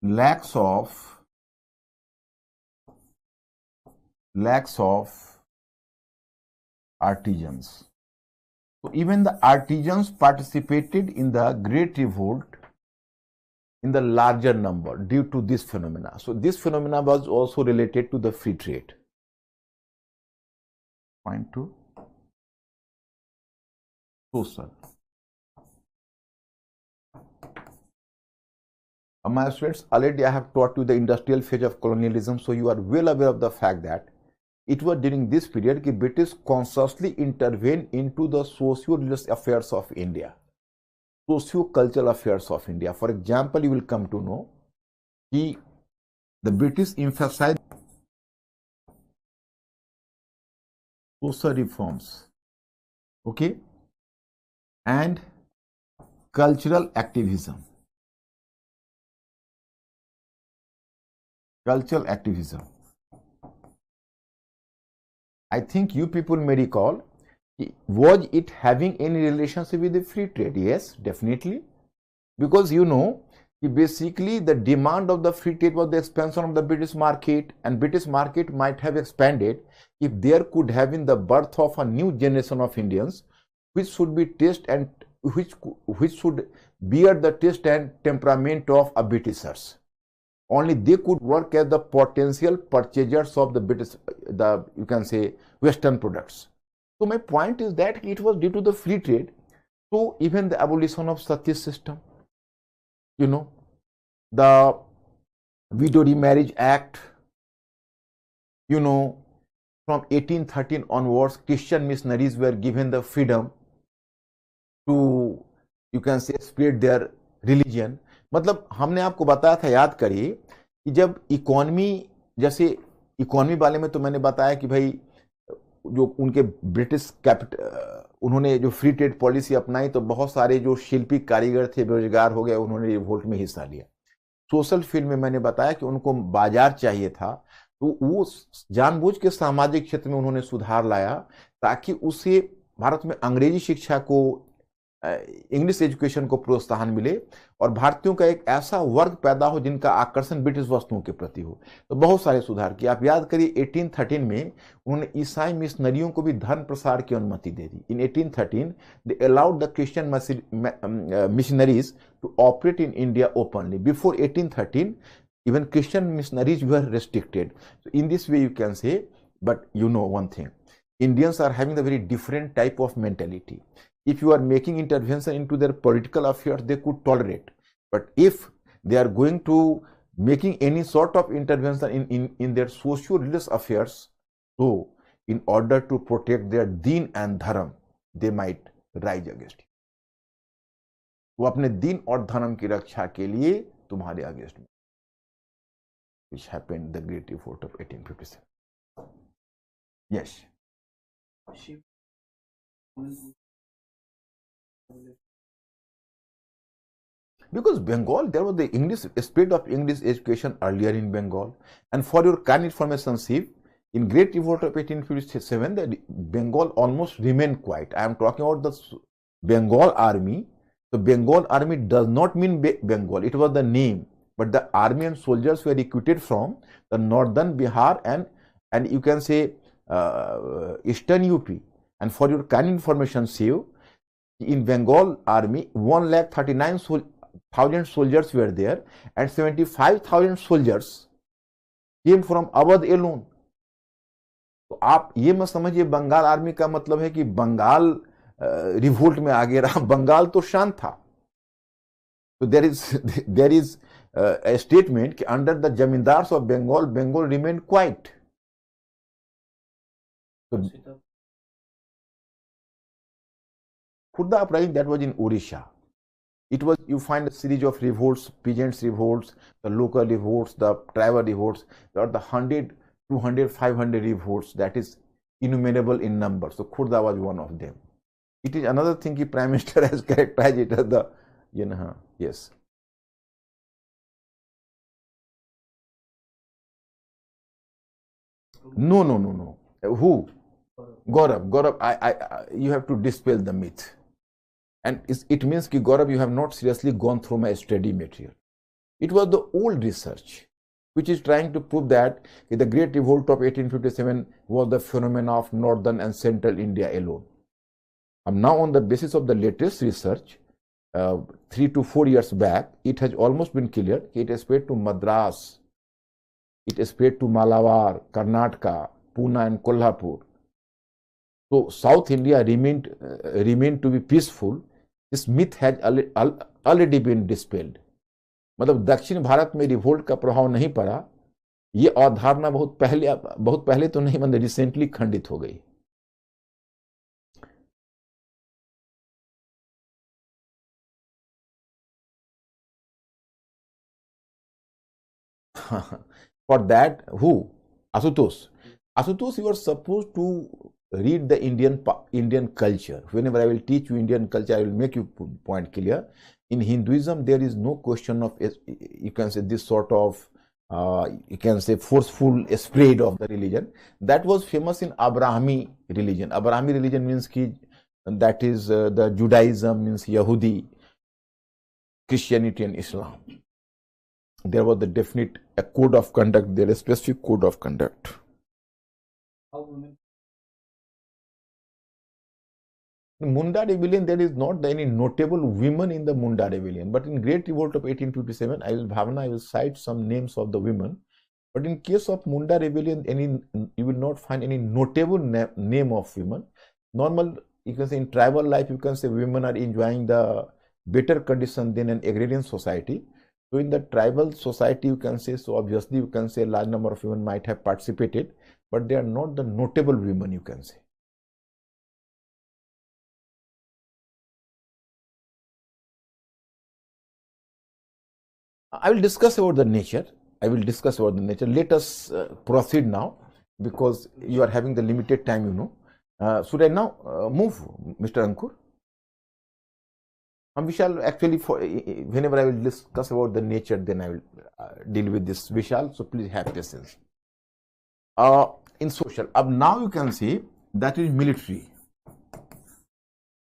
lacks of artisans. So even the artisans participated in the Great Revolt in the larger number due to this phenomena. So this phenomena was also related to the free trade. Point 2. Social. My students, already I have taught you the industrial phase of colonialism, so you are well aware of the fact that it was during this period that British consciously intervened into the socio-religious affairs of India, socio-cultural affairs of India. For example, you will come to know that the British emphasized social reforms, okay, and cultural activism. Cultural activism. I think you people may recall, was it having any relationship with the free trade? Yes, definitely. Because you know, basically the demand of the free trade was the expansion of the British market, and British market might have expanded if there could have been the birth of a new generation of Indians which should be taste and which should bear the taste and temperament of a Britishers. Only they could work as the potential purchasers of the British, you can say, Western products. So my point is that it was due to the free trade. So even the abolition of sati system, you know, the Widow Remarriage Act, you know, from 1813 onwards, Christian missionaries were given the freedom to, you can say, spread their religion. मतलब हमने आपको बताया था, याद करिए कि जब economy, जैसे इकोनॉमी वाले में तो मैंने बताया कि भाई जो उनके ब्रिटिश उन्होंने जो फ्री ट्रेड पॉलिसी अपनाई तो बहुत सारे जो शिल्पी कारीगर थे बेरोजगार हो गए, उन्होंने रिवोल्ट में हिस्सा लिया। सोशल फील्ड में मैंने बताया कि उनको बाजार चाहिए था, तो वो जानबूझ के सामाजिक क्षेत्र में उन्होंने सुधार लाया ताकि उससे भारत में अंग्रेजी शिक्षा को, इंग्लिश एजुकेशन को प्रोत्साहन मिले और भारतीयों का एक ऐसा वर्ग पैदा हो जिनका आकर्षण ब्रिटिश वस्तुओं के प्रति हो। तो बहुत सारे सुधार किए। आप याद करिए 1813 में उन्होंने ईसाई मिशनरियों को भी धर्म प्रसार की अनुमति दे दी। In 1813 they allowed the Christian missionaries to operate in India openly. Before 1813 even Christian missionaries were restricted. So in this way you can say, but you know one thing, Indians are having a very different type of mentality. If you are making intervention into their political affairs, they could tolerate. But if they are going to making any sort of intervention in their socio-religious affairs, so in order to protect their deen and dharam, they might rise against you. वो अपने दीन और धर्म की रक्षा के लिए तुम्हारे against में, which happened the Great Revolt of 1857. Yes. Because Bengal, there was the English spread of English education earlier in Bengal. And for your kind information, Shiv, in Great Revolt of 1857, the Bengal almost remained quiet. I am talking about the Bengal army. The Bengal army does not mean Bengal. It was the name. But the army and soldiers were recruited from the northern Bihar and you can say eastern UP. And for your kind information, Shiv, in Bengal army, 1,39,000 soldiers were there, and 75,000 soldiers came from Awadh alone. तो आप ये मत समझिए Bengal army का मतलब है कि Bengal revolt में आगे रहा, बंगाल तो शांत था. So there is a statement कि under the zamindars of Bengal, Bengal remained quiet. So, Khurda uprising, that was in Odisha. It was, you find a series of revolts, peasants revolts, the local revolts, the tribal revolts. There are the 100, 200, 500 revolts, that is innumerable in number. So Khurda was one of them. It is another thing that Prime Minister has characterized it as the, you know, yes. No. Who? Gaurav, you have to dispel the myth. And it means that Gaurav, you have not seriously gone through my study material. It was the old research which is trying to prove that the Great Revolt of 1857 was the phenomenon of northern and central India alone. Now, on the basis of the latest research, 3 to 4 years back, it has almost been clear. It has spread to Madras, it has spread to Malabar, Karnataka, Pune and Kolhapur. So South India remained to be peaceful. This myth has already been dispelled. मतलब दक्षिण भारत में revolt का प्रभाव नहीं पड़ा, ये अवधारणा बहुत पहले तो नहीं, मतलब रिसेंटली खंडित हो गई. For that, who? Asutosh, you are supposed to read the Indian culture. Whenever I will teach you Indian culture, I will make you point clear. In Hinduism, there is no question of, you can say, this sort of, you can say, forceful spread of the religion. That was famous in Abrahami religion. Abrahami religion means that is the Judaism means Yahudi, Christianity and Islam. There was the definite a code of conduct, there is a specific code of conduct. In Munda Rebellion, there is not any notable women in the Munda Rebellion, but in Great Revolt of 1857, I will cite some names of the women. But in case of Munda Rebellion, you will not find any notable name of women. Normal, you can say in tribal life, you can say women are enjoying the better condition than an agrarian society. So in the tribal society, you can say, so obviously you can say a large number of women might have participated, but they are not the notable women, you can say. I will discuss about the nature. Let us proceed now, because you are having the limited time, you know. Should I now move, Mr. Ankur? Vishal, actually, whenever I will discuss about the nature, then I will deal with this, Vishal. So please have patience. In social, now you can see that is military.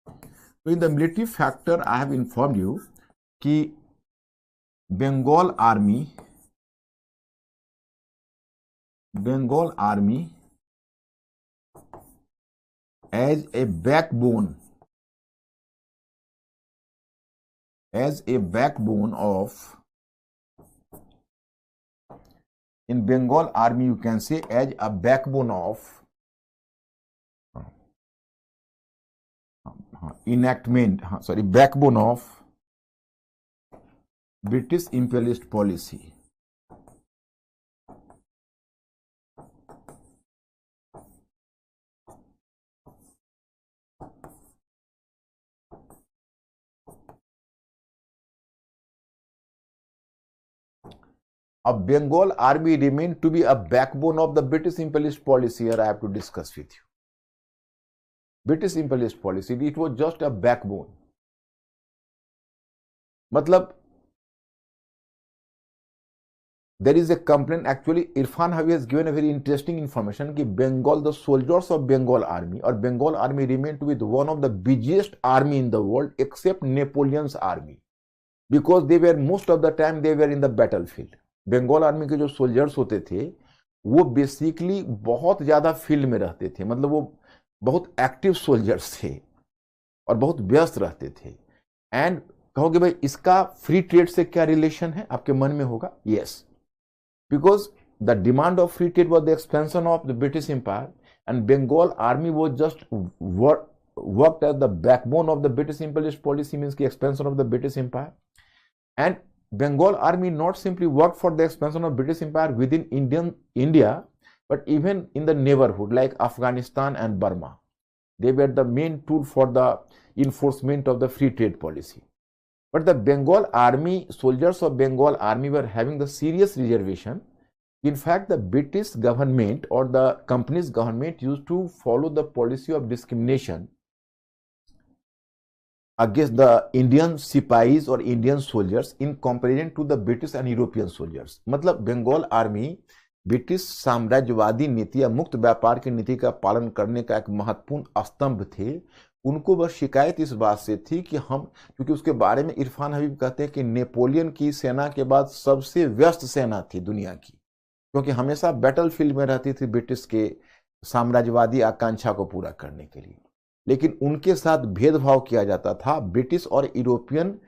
So in the military factor, I have informed you that Bengal Army as a backbone of, in Bengal Army you can say as a backbone of backbone of British imperialist policy. A Bengal Army remained to be a backbone of the British imperialist policy. Here I have to discuss with you. British imperialist policy, it was just a backbone. Matlab, there is a complaint, actually Irfan Havi has given a very interesting information that Bengal, the soldiers of Bengal Army or Bengal Army remained to be one of the busiest army in the world except Napoleon's army, because they were most of the time they were in the battlefield. Bengal army के जो soldiers होते थे वो basically बहुत ज़्यादा field में रहते थे, मतलब वो बहुत एक्टिव सोल्जर्स थे और बहुत व्यस्त रहते थे. एंड कहोगे भाई इसका फ्री ट्रेड से क्या रिलेशन है, आपके मन में होगा yes, because the demand of free trade was the expansion of the British empire and Bengal army was just worked as the backbone of the British imperialist policy, means the expansion of the British Empire. And Bengal Army not simply worked for the expansion of British Empire within India, but even in the neighborhood like Afghanistan and Burma. They were the main tool for the enforcement of the free trade policy. But the Bengal Army, soldiers of Bengal Army were having the serious reservation. In fact, the British government or the company's government used to follow the policy of discrimination against the Indian Sipahis or Indian soldiers in comparison to the British and European soldiers. मतलब Bengal army British साम्राज्यवादी नीति या मुक्त व्यापार की नीति का पालन करने का एक महत्वपूर्ण स्तंभ थे. उनको बस शिकायत इस बात से थी कि हम, क्योंकि उसके बारे में इरफान हबीब कहते हैं कि नेपोलियन की सेना के बाद सबसे व्यस्त सेना थी दुनिया की, क्योंकि हमेशा बैटलफील्ड में रहती थी ब्रिटिश के साम्राज्यवादी आकांक्षा को पूरा करने के लिए, लेकिन उनके साथ भेदभाव किया जाता था ब्रिटिश और यूरोपियन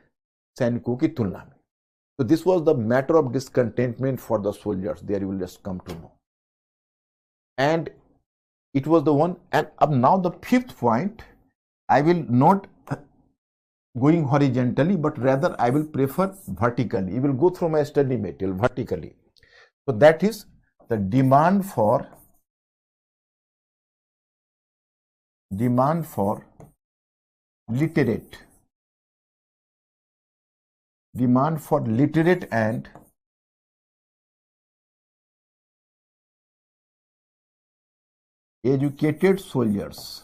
सैनिकों की तुलना में. So this was the matter of discontentment for the soldiers. There you will just come to know. And it was the one. And up now the fifth point, I will not going horizontally, but rather I will prefer vertically. You will go through my study material vertically. So that is the demand for literate and educated soldiers.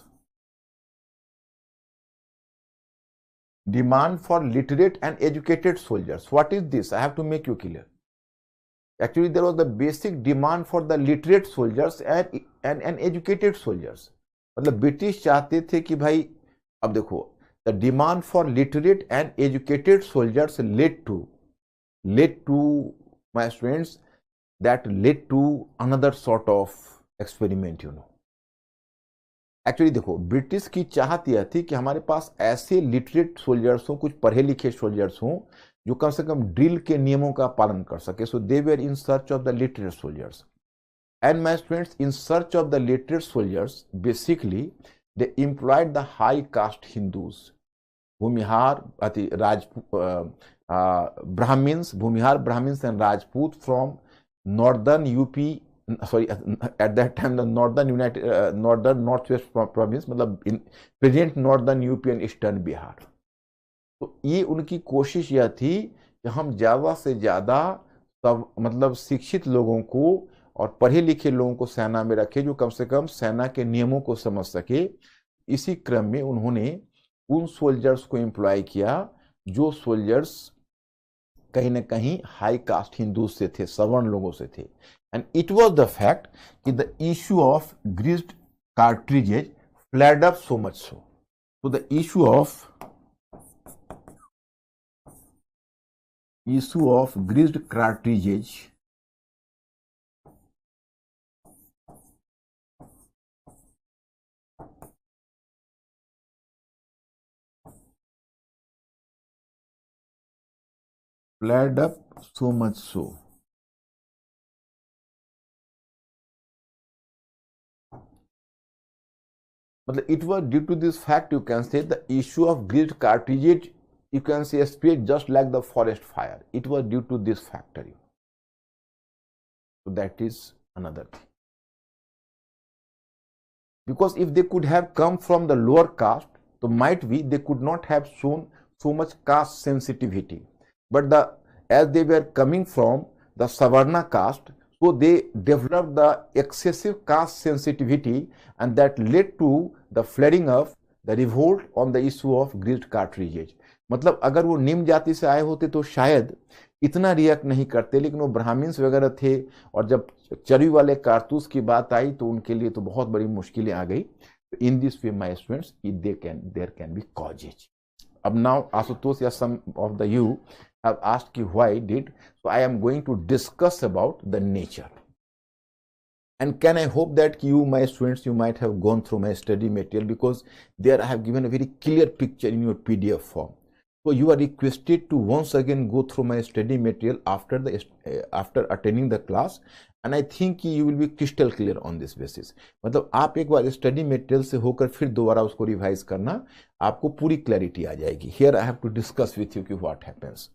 Demand for literate and educated soldiers. What is this? I have to make you clear. Actually, there was the basic demand for the literate soldiers and educated soldiers. मतलब British चाहते थे कि भाई, अब देखो, the demand for literate and educated soldiers led to my students, that led to another sort of experiment, you know. Actually देखो, British की चाहत यह थी कि हमारे पास ऐसे लिटरेट सोल्जर्स हों, कुछ पढ़े लिखे सोल्जर्स हों जो कम से कम ड्रिल के नियमों का पालन कर सके. So they were in search of the literate soldiers. And my students, in search of the literate soldiers, basically they employed the high caste Hindus, Bhumihar Brahmins and Rajput from northern UP, at that time the northern northwest province, मतलब in present northern UP and eastern Bihar. तो ये उनकी कोशिश यह थी कि हम ज्यादा से ज्यादा सब मतलब शिक्षित लोगों को और पढ़े लिखे लोगों को सेना में रखे जो कम से कम सेना के नियमों को समझ सके. इसी क्रम में उन्होंने उन सोल्जर्स को एम्प्लॉय किया जो सोल्जर्स कहीं ना कहीं हाई कास्ट हिंदू से थे, सवर्ण लोगों से थे. And it was the fact that the issue of greased cartridges flared up so much so. So the issue of greased cartridges flared up so much so. It was due to this fact, you can say, the issue of greased cartridges, you can say, spread just like the forest fire. It was due to this factor. So that is another thing. Because if they could have come from the lower caste, so might be they could not have shown so much caste sensitivity. But as they were coming from the Savarna caste, so they developed the excessive caste sensitivity, and that led to the flaring of the revolt on the issue of greased cartridges. मतलब अगर वो निम्न जाति से आए होते तो शायद इतना रिएक्ट नहीं करते, लेकिन वो ब्राह्मण्स वगैरह थे और जब चर्बी वाले कारतूस की बात आई तो उनके लिए तो बहुत बड़ी मुश्किलें आ गई. In this way my students, there can be causes. अब नाउ आशुतोष या some of the you have asked you why I did, so I am going to discuss about the nature. And can I hope that you, my students, you might have gone through my study material, because there I have given a very clear picture in your PDF form. So you are requested to once again go through my study material after attending the class, and I think you will be crystal clear on this basis. मतलब आप एक बार study material से होकर फिर दोबारा उसको revise करना, आपको पूरी क्लैरिटी आ जाएगी. Here I have to discuss with you कि what happens.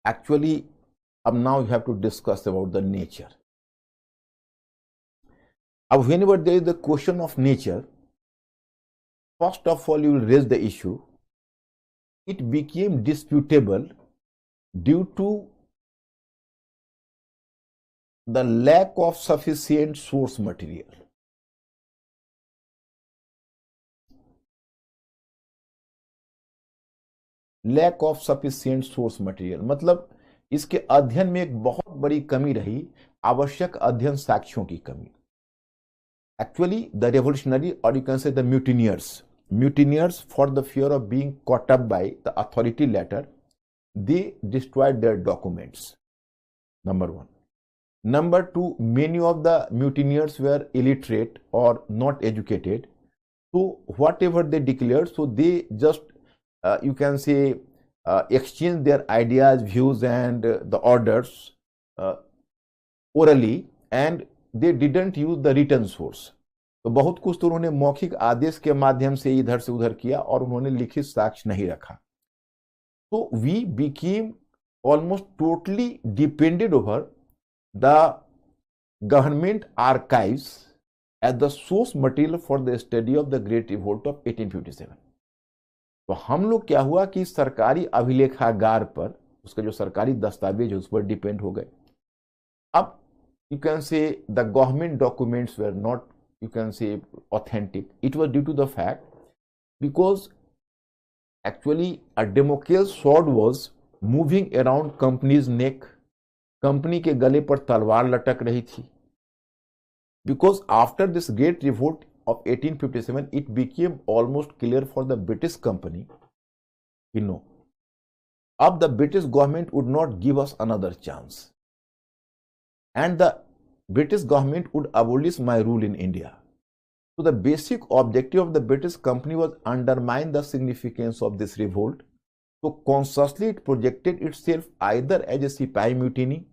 Actually, now you have to discuss about the nature. Whenever there is the question of nature, first of all you will raise the issue. It became disputable due to the lack of sufficient source material. Lack of sufficient source material मतलब इसके अध्ययन में एक बहुत बड़ी कमी रही, आवश्यक अध्ययन साक्ष्यों की कमी. Actually, the revolutionary, or you can say the mutineers, for the fear of being caught up by the authority later, they destroyed their documents. Number one. Number two, many of the mutineers were illiterate or not educated. So whatever they declared, so they just, you can say, exchange their ideas, views, and the orders orally, and they didn't use the written source. तो बहुत कुछ तो उन्होंने मौखिक आदेश के माध्यम से इधर से उधर किया और उन्होंने लिखित साक्ष्य नहीं रखा. So we became almost totally depended over the government archives as the source material for the study of the Great Revolt of 1857. तो हम लोग क्या हुआ कि सरकारी अभिलेखागार पर उसका जो सरकारी दस्तावेज है उस पर डिपेंड हो गए. अब you can say the government documents were not, you can say, authentic. It was due to the fact because actually a Damocles sword was moving around company's neck. Company के गले पर तलवार लटक रही थी. Because after this great revolt of 1857, it became almost clear for the British company, अब the British government would not give us another chance. And the British government would abolish my rule in India. So the basic objective of the British company was undermine the significance of this revolt. So consciously it projected itself either as a Sipahi mutiny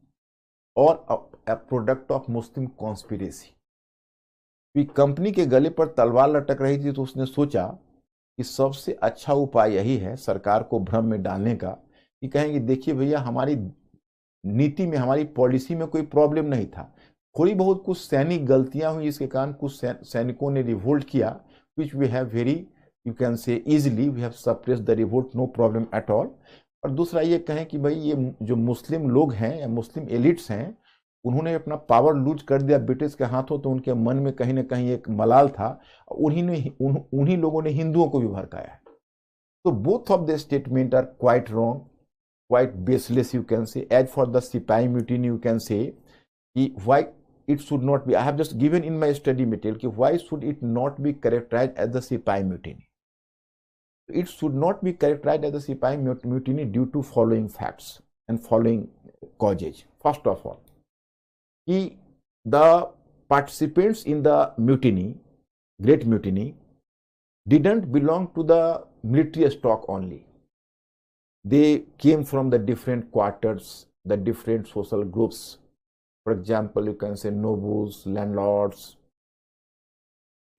or a product of Muslim conspiracy. Company के गले पर तलवार लटक रही थी तो उसने सोचा कि सबसे अच्छा उपाय यही है सरकार को भ्रम में डालने का कि कहेंगे देखिए भैया हमारी नीति में, हमारी पॉलिसी में कोई प्रॉब्लम नहीं था, थोड़ी बहुत कुछ सैनिक गलतियां हुई इसके कारण कुछ सैनिकों ने रिवोल्ट किया, which we have very, you can say easily we have suppressed the revolt, no problem at all. और दूसरा ये कहें कि भाई ये जो मुस्लिम लोग हैं या मुस्लिम एलिट्स हैं उन्होंने अपना पावर लूज कर दिया ब्रिटिश के हाथों, तो उनके मन में कहीं ना कहीं एक मलाल था, उन्हीं लोगों ने हिंदुओं को भी भड़काया. तो both of the statement are quite wrong, quite baseless, you can say. As for the Sipahi mutiny, you can say why it should not be, I have just given in my study material, why should it not be characterized as the Sipahi mutiny? It should not be characterized as the Sipahi mutiny due to following facts and following causes. First of all, the participants in the mutiny, Great Mutiny, didn't belong to the military stock only. They came from the different quarters, the different social groups. For example, you can say nobles, landlords,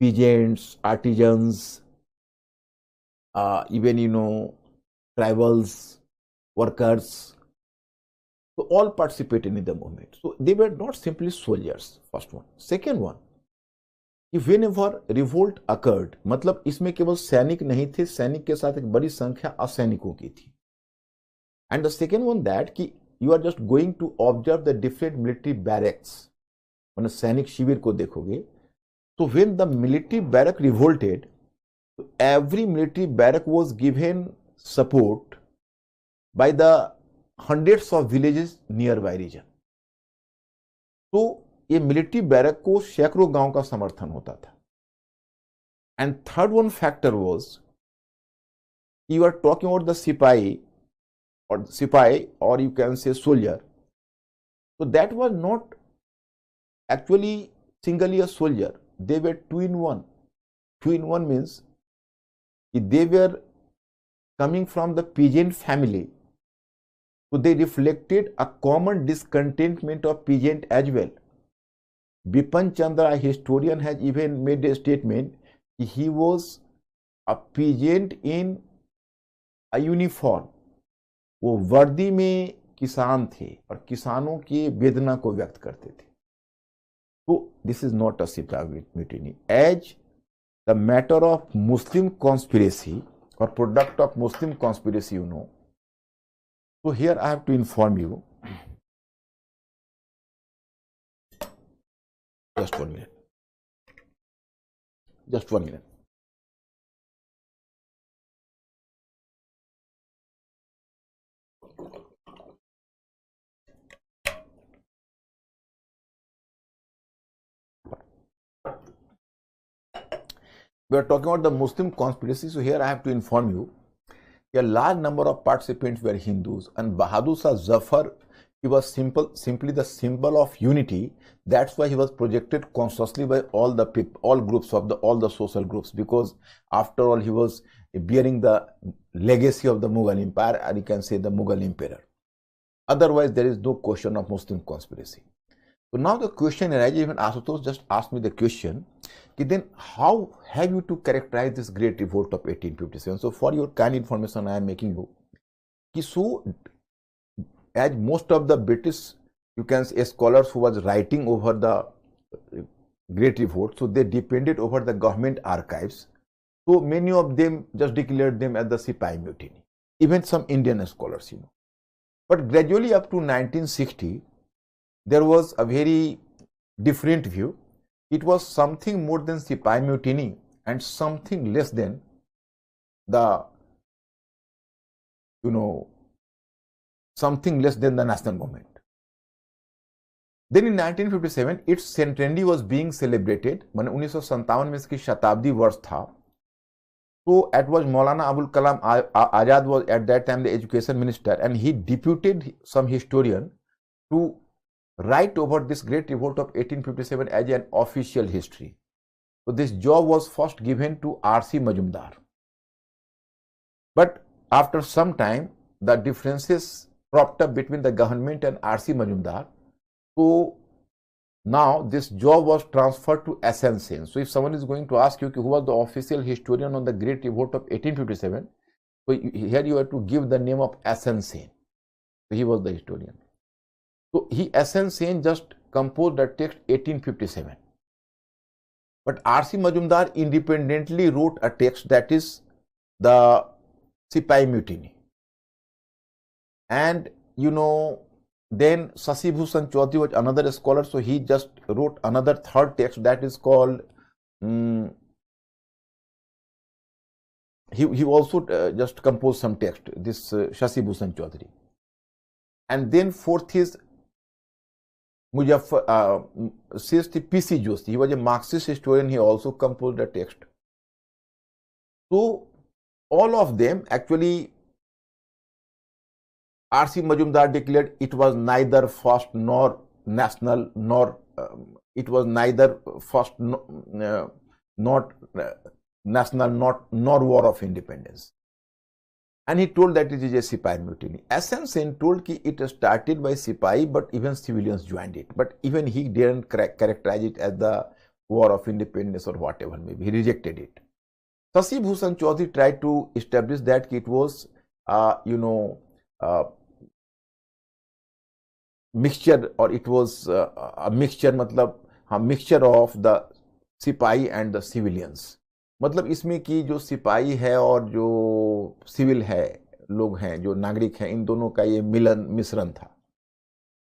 peasants, artisans, even tribals, workers. So all participated in the movement. So they were not simply soldiers. First one. Second one, if whenever revolt occurred, मतलब इसमें केवल सैनिक नहीं थे, सैनिक के साथ एक बड़ी संख्या असैनिकों की थी. And the second one that you are just going to observe the different military barracks. when सैनिक शिविर को देखोगे, so when the military barrack revolted, every military barrack was given support by the hundreds of villages nearby region. तो ये military barrack को सैकड़ों गांव का समर्थन होता था. And third one factor was you are talking about the Sipahi or you can say soldier. So that was not actually singly a soldier. They were two in one. Two in one means they were coming from the peasant family. So they reflected a common discontentment of peasant as well. Bipan Chandra, a historian, has even made a statement. He was a peasant in a uniform. वो वर्दी में किसान थे और किसानों की वेदना को व्यक्त करते थे. तो this is not a sipahi mutiny as the matter of Muslim conspiracy और product of Muslim conspiracy, So here I have to inform you. Just 1 minute. Just 1 minute. we are talking about the Muslim conspiracy. So here I have to inform you, a large number of participants were Hindus, and Bahadur Shah Zafar, he was simply the symbol of unity. That's why he was projected consciously by all the people, all groups of all the social groups, because after all he was bearing the legacy of the Mughal Empire, and you can say the Mughal emperor. Otherwise, there is no question of Muslim conspiracy. So now the question arises, even Asutosh just asked me the question, then how have you to characterize this great revolt of 1857? So for your kind information I am making you, so as most of the British, you can say, scholars who was writing over the great revolt, so they depended over the government archives. So many of them just declared them as the Sipahi Mutiny, even some Indian scholars, But gradually up to 1960, there was a very different view. It was something more than Sipahi Mutiny and something less than the, something less than the national movement. Then in 1957, its centenary was being celebrated. 1957 में इसकी शताब्दी वर्ष था. So it was Maulana Abul Kalam Azad was at that time the education minister, and he deputed some historian to write over this great revolt of 1857 as an official history. So this job was first given to R.C. Majumdar. But after some time, the differences cropped up between the government and R.C. Majumdar. So now this job was transferred to S.N. Sen. So if someone is going to ask you who was the official historian on the great revolt of 1857, so here you have to give the name of S.N. Sen. So he was the historian. So S.N. Sen just composed the text 1857. But R.C. Majumdar independently wrote a text, that is the Sipahi Mutiny. And then Shashi Bhushan Chaudhary was another scholar, so he just wrote another third text that is called, he also just composed some text, this Shashi Bhushan Chaudhary. And then fourth is P.C. Joshi. He was a Marxist historian, he also composed a text. So all of them actually, R.C. Majumdar declared it was neither first nor national, nor it was neither first not national, nor war of independence. And he told that it is a Sipahi Mutiny. S.N. Sen told that it started by Sipahi, but even civilians joined it. But even he didn't characterize it as the war of independence or whatever, maybe he rejected it. Shashi Bhushan Chaudhary tried to establish that it was, mixture, or it was a mixture, मतलब a mixture of the Sipahi and the civilians. मतलब इसमें कि जो सिपाही है और जो civil है लोग हैं, जो नागरिक हैं, इन दोनों का ये मिश्रण था.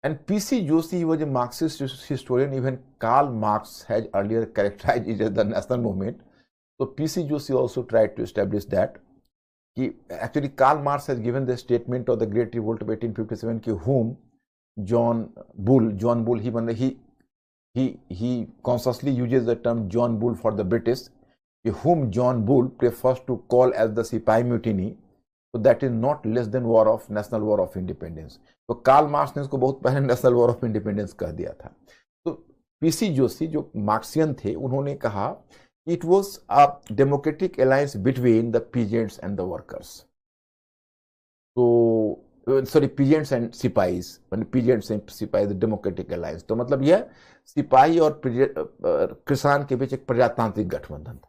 And P.C. Joshi was a Marxist historian. Even Karl Marx had earlier characterized it as the national movement. So P.C. Joshi also tried to establish that. Actually, Karl Marx has given the statement of the Great Revolt of 1857, whom John Bull, he consciously uses the term John Bull for the British, whom John Bull prefers to call as the Sipahi Mutiny. So that is not less than national war of independence. तो Karl Marx ने इसको बहुत पहले national war of independence कह दिया था. तो PC Joshi जो मार्क्सियन थे, उन्होंने कहा it was a democratic alliance between the peasants and the workers. तो sorry, peasants and sipahis, peasants and sipahi democratic alliance. तो मतलब यह सिपाही और किसान के बीच एक प्रजातांत्रिक गठबंधन था.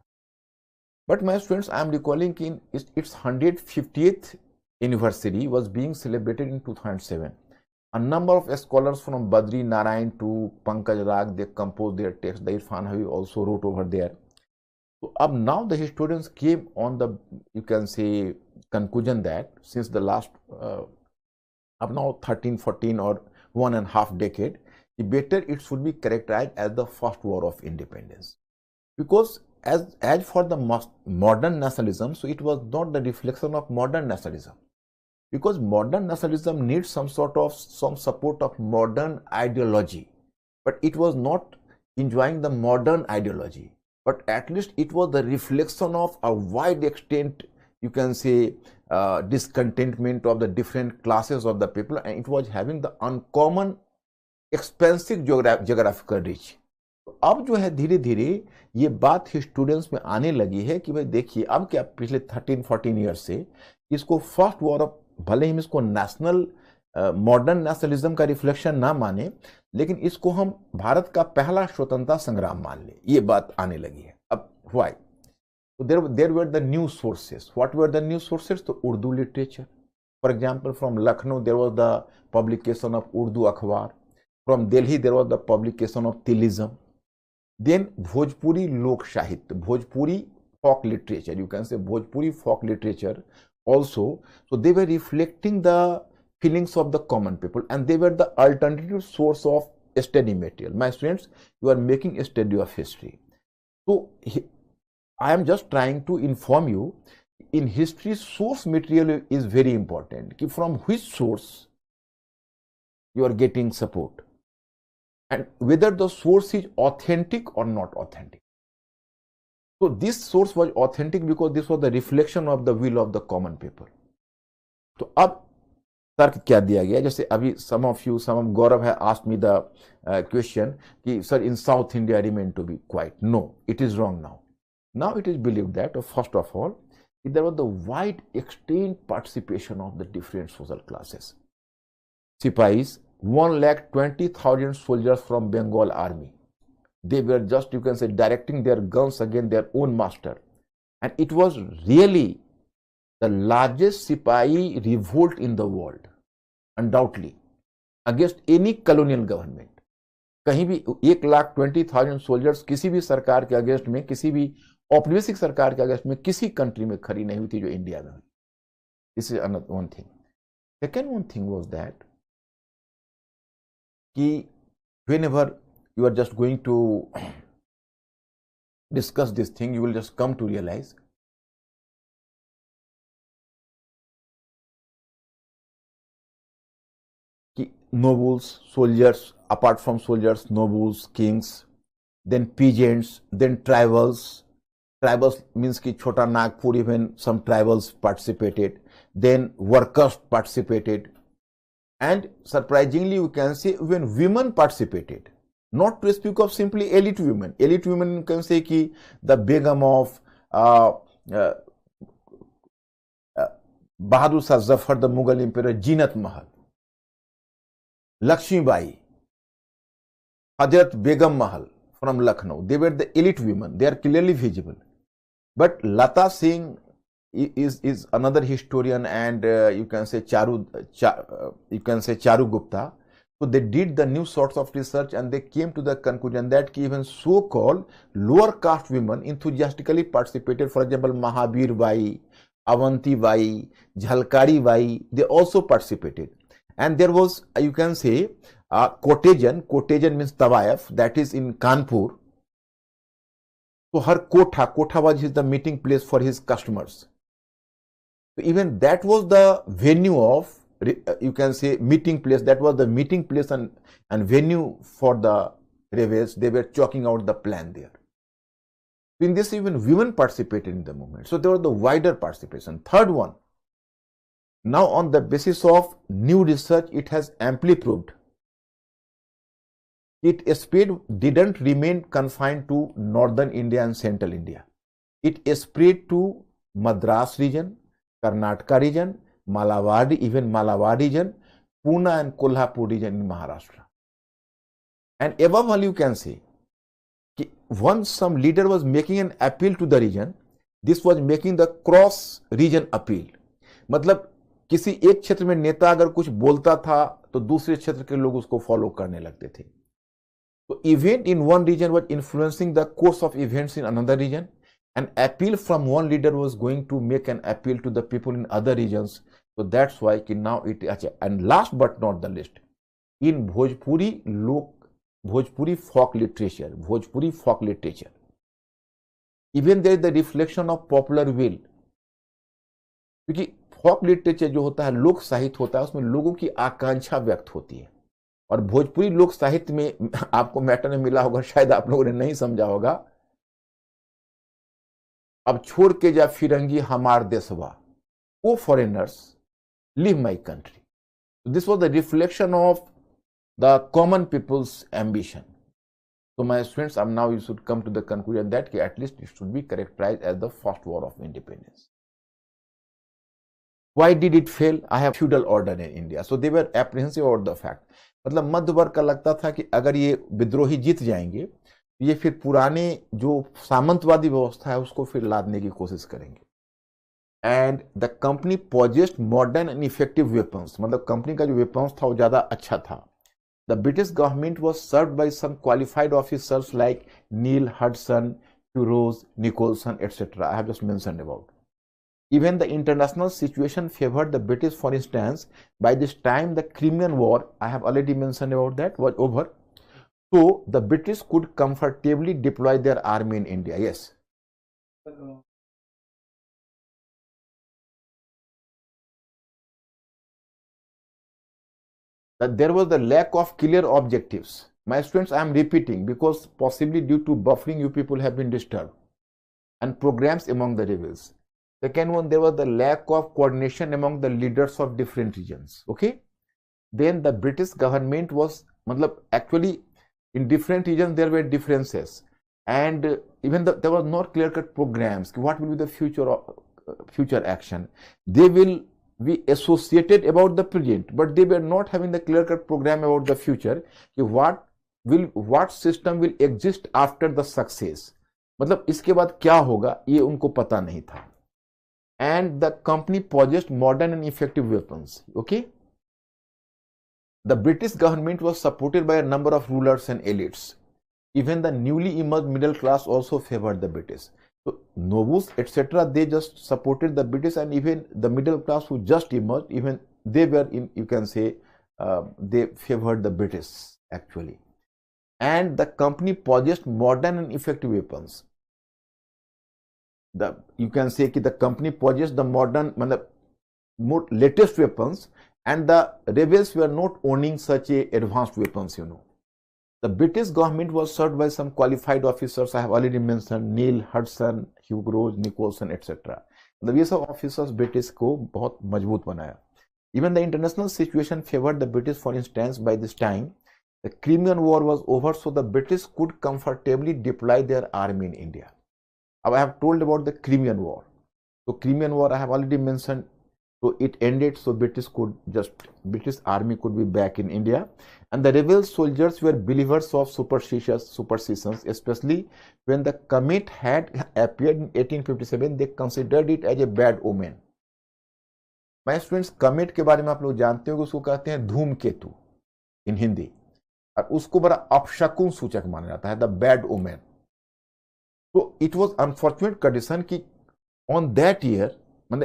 But my students, I am recalling its 150th anniversary was being celebrated in 2007. A number of scholars from Badri Narayan to Pankaj Rag, they composed their text. The Irfan Habib also wrote over there. So now the historians came on the, you can say, conclusion that since the last, up now 13, 14 or 1.5 decade, better it should be characterized as the first war of independence. Because as for the modern nationalism, so it was not the reflection of modern nationalism, because modern nationalism needs some support of modern ideology, but it was not enjoying the modern ideology. but at least it was the reflection of a wide extent, you can say, discontentment of the different classes of the people, and it was having the uncommon expensive geographical reach. अब जो है धीरे धीरे ये बात students में आने लगी है कि भाई देखिए अब क्या पिछले 13-14 ईयर्स से इसको फर्स्ट वॉर ऑफ, भले ही हम इसको नेशनल मॉडर्न नेशनलिज्म का रिफ्लेक्शन ना माने, लेकिन इसको हम भारत का पहला स्वतंत्रता संग्राम मान ले, ये बात आने लगी है. अब why? So there were the news sources. What were the news sources? So Urdu literature. For example, from Lucknow there was the publication of Urdu Akhbar. From Delhi there was the publication of Tilism. Then Bhojpuri Lok Sahitya, Bhojpuri folk literature. You can say Bhojpuri folk literature also. So they were reflecting the feelings of the common people, and they were the alternative source of study material. My students, you are making a study of history. So I am just trying to inform you, in history source material is very important. From which source you are getting support, and whether the source is authentic or not authentic. So this source was authentic because this was the reflection of the will of the common people. तो अब तर्क क्या दिया गया? जैसे अभी some of Gaurav have asked me the question कि sir, in South India remain to be quiet. No, it is wrong now. Now it is believed that first of all there was the wide extent participation of the different social classes. Sipahis, 1,20,000 soldiers from Bengal army. They were just, you can say, directing their guns against their own master. And it was really the largest Sipahi revolt in the world, undoubtedly, against any colonial government. कहीं भी 1,20,000 soldiers किसी भी सरकार के against में, किसी भी औपनिवेशिक सरकार के अगेंस्ट में किसी कंट्री में खड़ी नहीं हुई थी जो इंडिया में हुई. This is another one thing. Second one thing was that कि whenever you are just going to discuss this thing, you will just come to realize कि nobles, soldiers, apart from soldiers, nobles, kings, then peasants, then tribals. Tribals means कि छोटा Nagpur, even some tribals participated. Then workers participated. And surprisingly, you can say even women participated. Not to speak of simply elite women. Elite women, you can say कि the Begum of Bahadur Shah Zafar, the Mughal emperor, Jinat Mahal, Lakshmi Bai, Hazrat Begum Mahal from Lucknow. They were the elite women. They are clearly visible. But Lata Singh is another historian, and you can say Charu Gupta. So they did the new sorts of research, and they came to the conclusion that even so-called lower caste women enthusiastically participated. For example, Mahabir Bai, Avanti Bai, Jhalkari Bai, they also participated. And there was, you can say, Kotejan means Tawayaf, that is in Kanpur. So her Kotha was the meeting place for his customers. So even that was the venue of, you can say, meeting place. That was the meeting place and venue for the rebels. They were chalking out the plan there. In this, even women participated in the movement. So there was the wider participation. Third one, now on the basis of new research, it has amply proved its spread didn't remain confined to northern India and central India. It spread to Madras region, Karnataka region, even Malawar region, Pune and Kolhapur region in Maharashtra. And above all, you can say, once some leader was making an appeal to the region, this was making the cross region appeal. मतलब किसी एक क्षेत्र में नेता अगर कुछ बोलता था तो दूसरे क्षेत्र के लोग उसको फॉलो करने लगते थे. So event in one region was influencing the course of events in another region. An appeal from one leader was going to make an appeal to the people in other regions. So that's why now it is. And last but not the least, in Bhojpuri folk literature, even there is the reflection of popular will. क्योंकि folk literature जो होता है, लोक साहित्य होता है, उसमें लोगों की आकांक्षा व्यक्त होती है. और भोजपुरी लोक साहित्य में आपको मैटर में मिला होगा, शायद आप लोगों ने नहीं समझा होगा अब छोड़ के जा फिरंगी हमार देशवा, ओ foreigners leave my country. This was the reflection of the common people's ambition. So my students, now you should come to the conclusion that at least it should be characterized as the first war of independence. Why did it fail? I have feudal order in India, so they were apprehensive about the fact. मतलब मध्य वर्ग का लगता था कि अगर ये विद्रोही जीत जाएंगे, ये फिर पुराने जो सामंतवादी व्यवस्था है उसको फिर लादने की कोशिश करेंगे. And the company possessed modern and effective weapons. मतलब कंपनी का जो वेपन्स था वो ज्यादा अच्छा था. The British government was served by some qualified officers like Neil Hudson, Hugh Rose, Nicholson, etc. I have just mentioned about. Even the international situation favored the British. For instance, by this time the Crimean War, I have already mentioned about that, was over. So the British could comfortably deploy their army in India. Yes. That there was the lack of clear objectives. My students, I am repeating because possibly due to buffering you people have been disturbed, and programs among the rebels. Second one, there was the lack of coordination among the leaders of different regions. Okay. Then the British government was, actually in different regions there were differences, and even there was not clear-cut programs. What will be the future action? They will be associated about the present, but they were not having the clear-cut program about the future. What system will exist after the success? मतलब इसके बाद क्या होगा ये उनको पता नहीं था. And the company possessed modern and effective weapons. Okay. The British government was supported by a number of rulers and elites. Even the newly emerged middle class also favored the British. So nobles, etc., they just supported the British, and even the middle class who just emerged, even they were in, you can say, they favored the British actually. And the company possessed modern and effective weapons. You can say that the company possessed the modern, more latest weapons, and the rebels were not owning such advanced weapons, The British government was served by some qualified officers. I have already mentioned Neil Hudson, Hugh Rose, Nicholson, etc. ये सब officers British को बहुत मजबूत बनाया. Even the international situation favored the British. For instance, by this time, the Crimean War was over, so the British could comfortably deploy their army in India. I have told about the Crimean War. So Crimean War I have already mentioned. So it ended, so British army could be back in India, and the rebel soldiers were believers of superstitions, especially when the comet had appeared in 1857. They considered it as a bad omen. My students, comet के बारे में आप लोग जानते हो कि उसको कहते हैं धूमकेतु in हिंदी, और उसको बड़ा अपशकुन सूचक माना जाता है, the bad omen. So it was unfortunate condition कि on that year,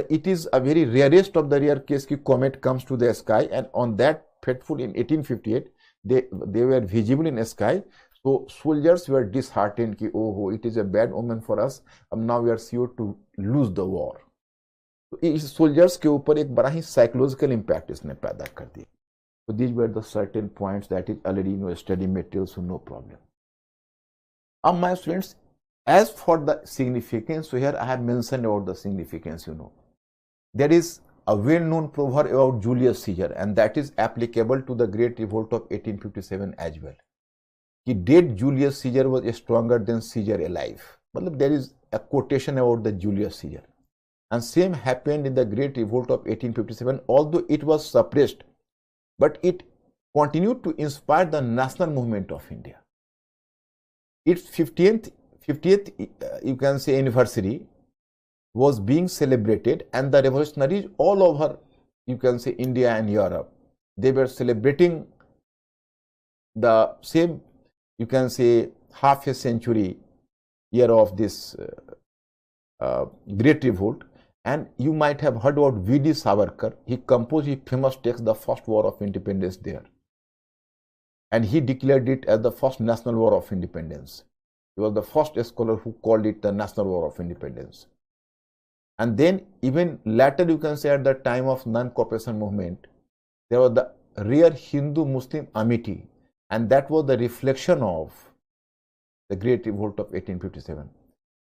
it is a very rarest of the rare case कि comet comes to the sky, and on that fateful in 1858 they were visible in the sky. So soldiers were disheartened कि oh, it is a bad omen for us, now we are sure to lose the war. तो इस soldiers के ऊपर एक बड़ा ही psychological impact इसने पैदा कर दिया. So these were the certain points that is already study material, so no problem. My students, as for the significance, so here I have mentioned about the significance, There is a well-known proverb about Julius Caesar, and that is applicable to the Great Revolt of 1857 as well. Dead Julius Caesar was stronger than Caesar alive. There is a quotation about the Julius Caesar. And same happened in the Great Revolt of 1857, although it was suppressed, but it continued to inspire the national movement of India. Its 50th, you can say, anniversary was being celebrated, and the revolutionaries all over, you can say, India and Europe, they were celebrating the same, you can say, half a century year of this Great Revolt. And you might have heard about V.D. Savarkar. He composed his famous text, The First War of Independence, there. And he declared it as the first national war of independence. He was the first scholar who called it the National War of Independence. And then even later, you can say, at the time of non-cooperation movement, there was the rare Hindu-Muslim amity, and that was the reflection of the Great Revolt of 1857.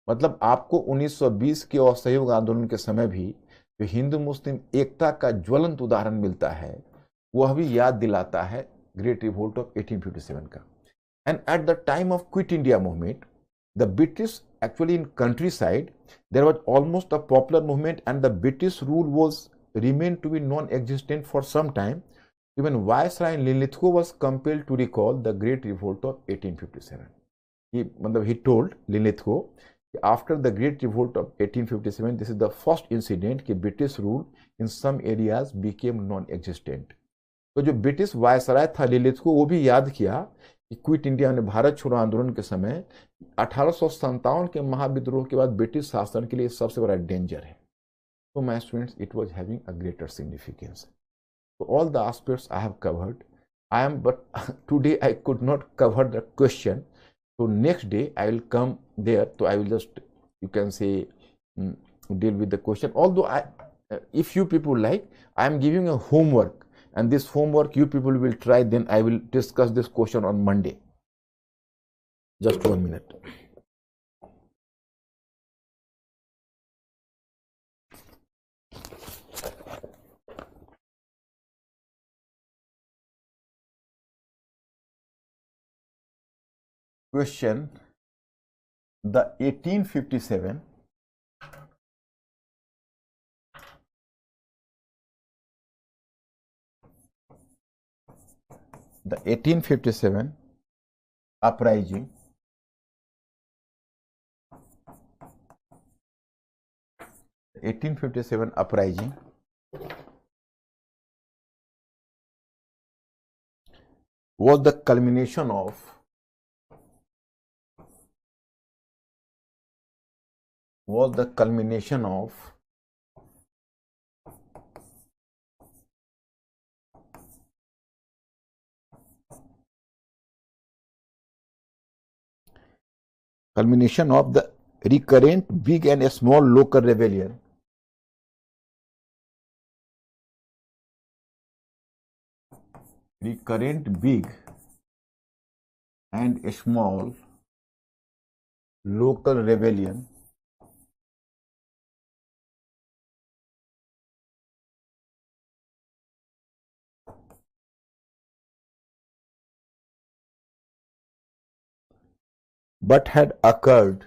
मतलब आपको 1920 के असहयोग आंदोलन के समय भी जो हिंदू मुस्लिम एकता का ज्वलंत उदाहरण मिलता है, वह भी याद दिलाता है ग्रेट रिवोल्ट ऑफ 1857 का. And at the time of quit India movement, the British actually in countryside, there was almost a popular movement and the British rule was remained to be non-existent for some time. Even Viceroy Linlithgow was compelled to recall the Great Revolt of 1857. He told Linlithgow, after the Great Revolt of 1857, this is the first incident that British rule in some areas became non-existent. तो जो British viceroy था लिलिथगो, वो भी याद किया कि quit India ने भारत छोड़ो आंदोलन के समय 1857 के महाविद्रोह के बाद ब्रिटिश शासन के लिए सबसे बड़ा डेंजर है. तो my students, it was having a greater significance. So all the aspects I have covered. But today I could not cover the question. So next day I will come there. So I will just, you can say, deal with the question. Although if you people like, I am giving a homework, and this homework you people will try. Then I will discuss this question on Monday. Just 1 minute. Question: the 1857 uprising was the culmination of the recurrent big and small local rebellion but had occurred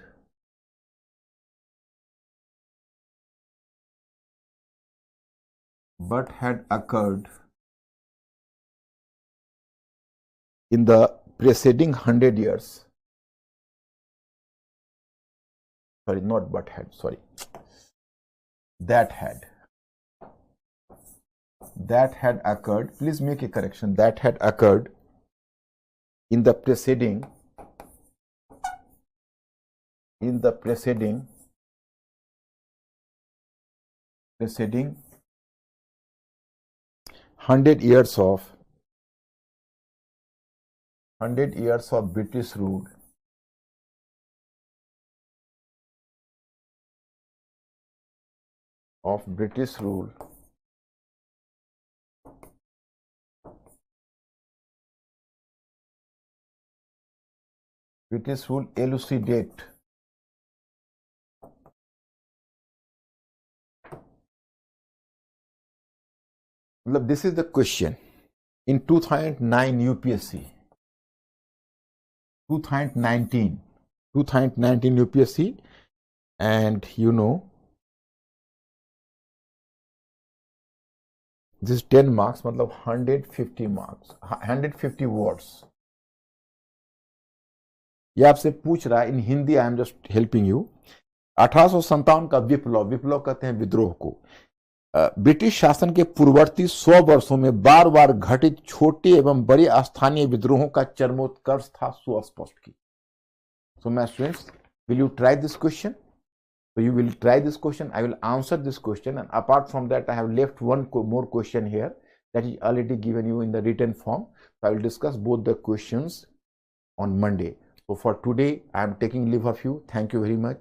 in the preceding 100 years. Sorry, not but had, sorry. That had occurred, please make a correction, that had occurred in the preceding 100 years of British rule elucidate this is the question in 2009 UPSC 2019 UPSC, and you know this 10 marks मतलब 150 marks, 150 words. ये आपसे पूछ रहा है in Hindi. I am just helping you. 1857 का विप्लव कहते हैं विद्रोह को. ब्रिटिश शासन के पूर्ववर्ती 100 वर्षों में बार बार घटित छोटे एवं बड़े स्थानीय विद्रोहों का चरमोत्कर्ष था सुस्पष्ट की. So my students, will you try this question? So you will try this question. I will answer this question, and apart from that, I have left one more question here that is already given you in the written form. So I will discuss both the questions on Monday. So for today, I am taking leave of you. Thank you very much.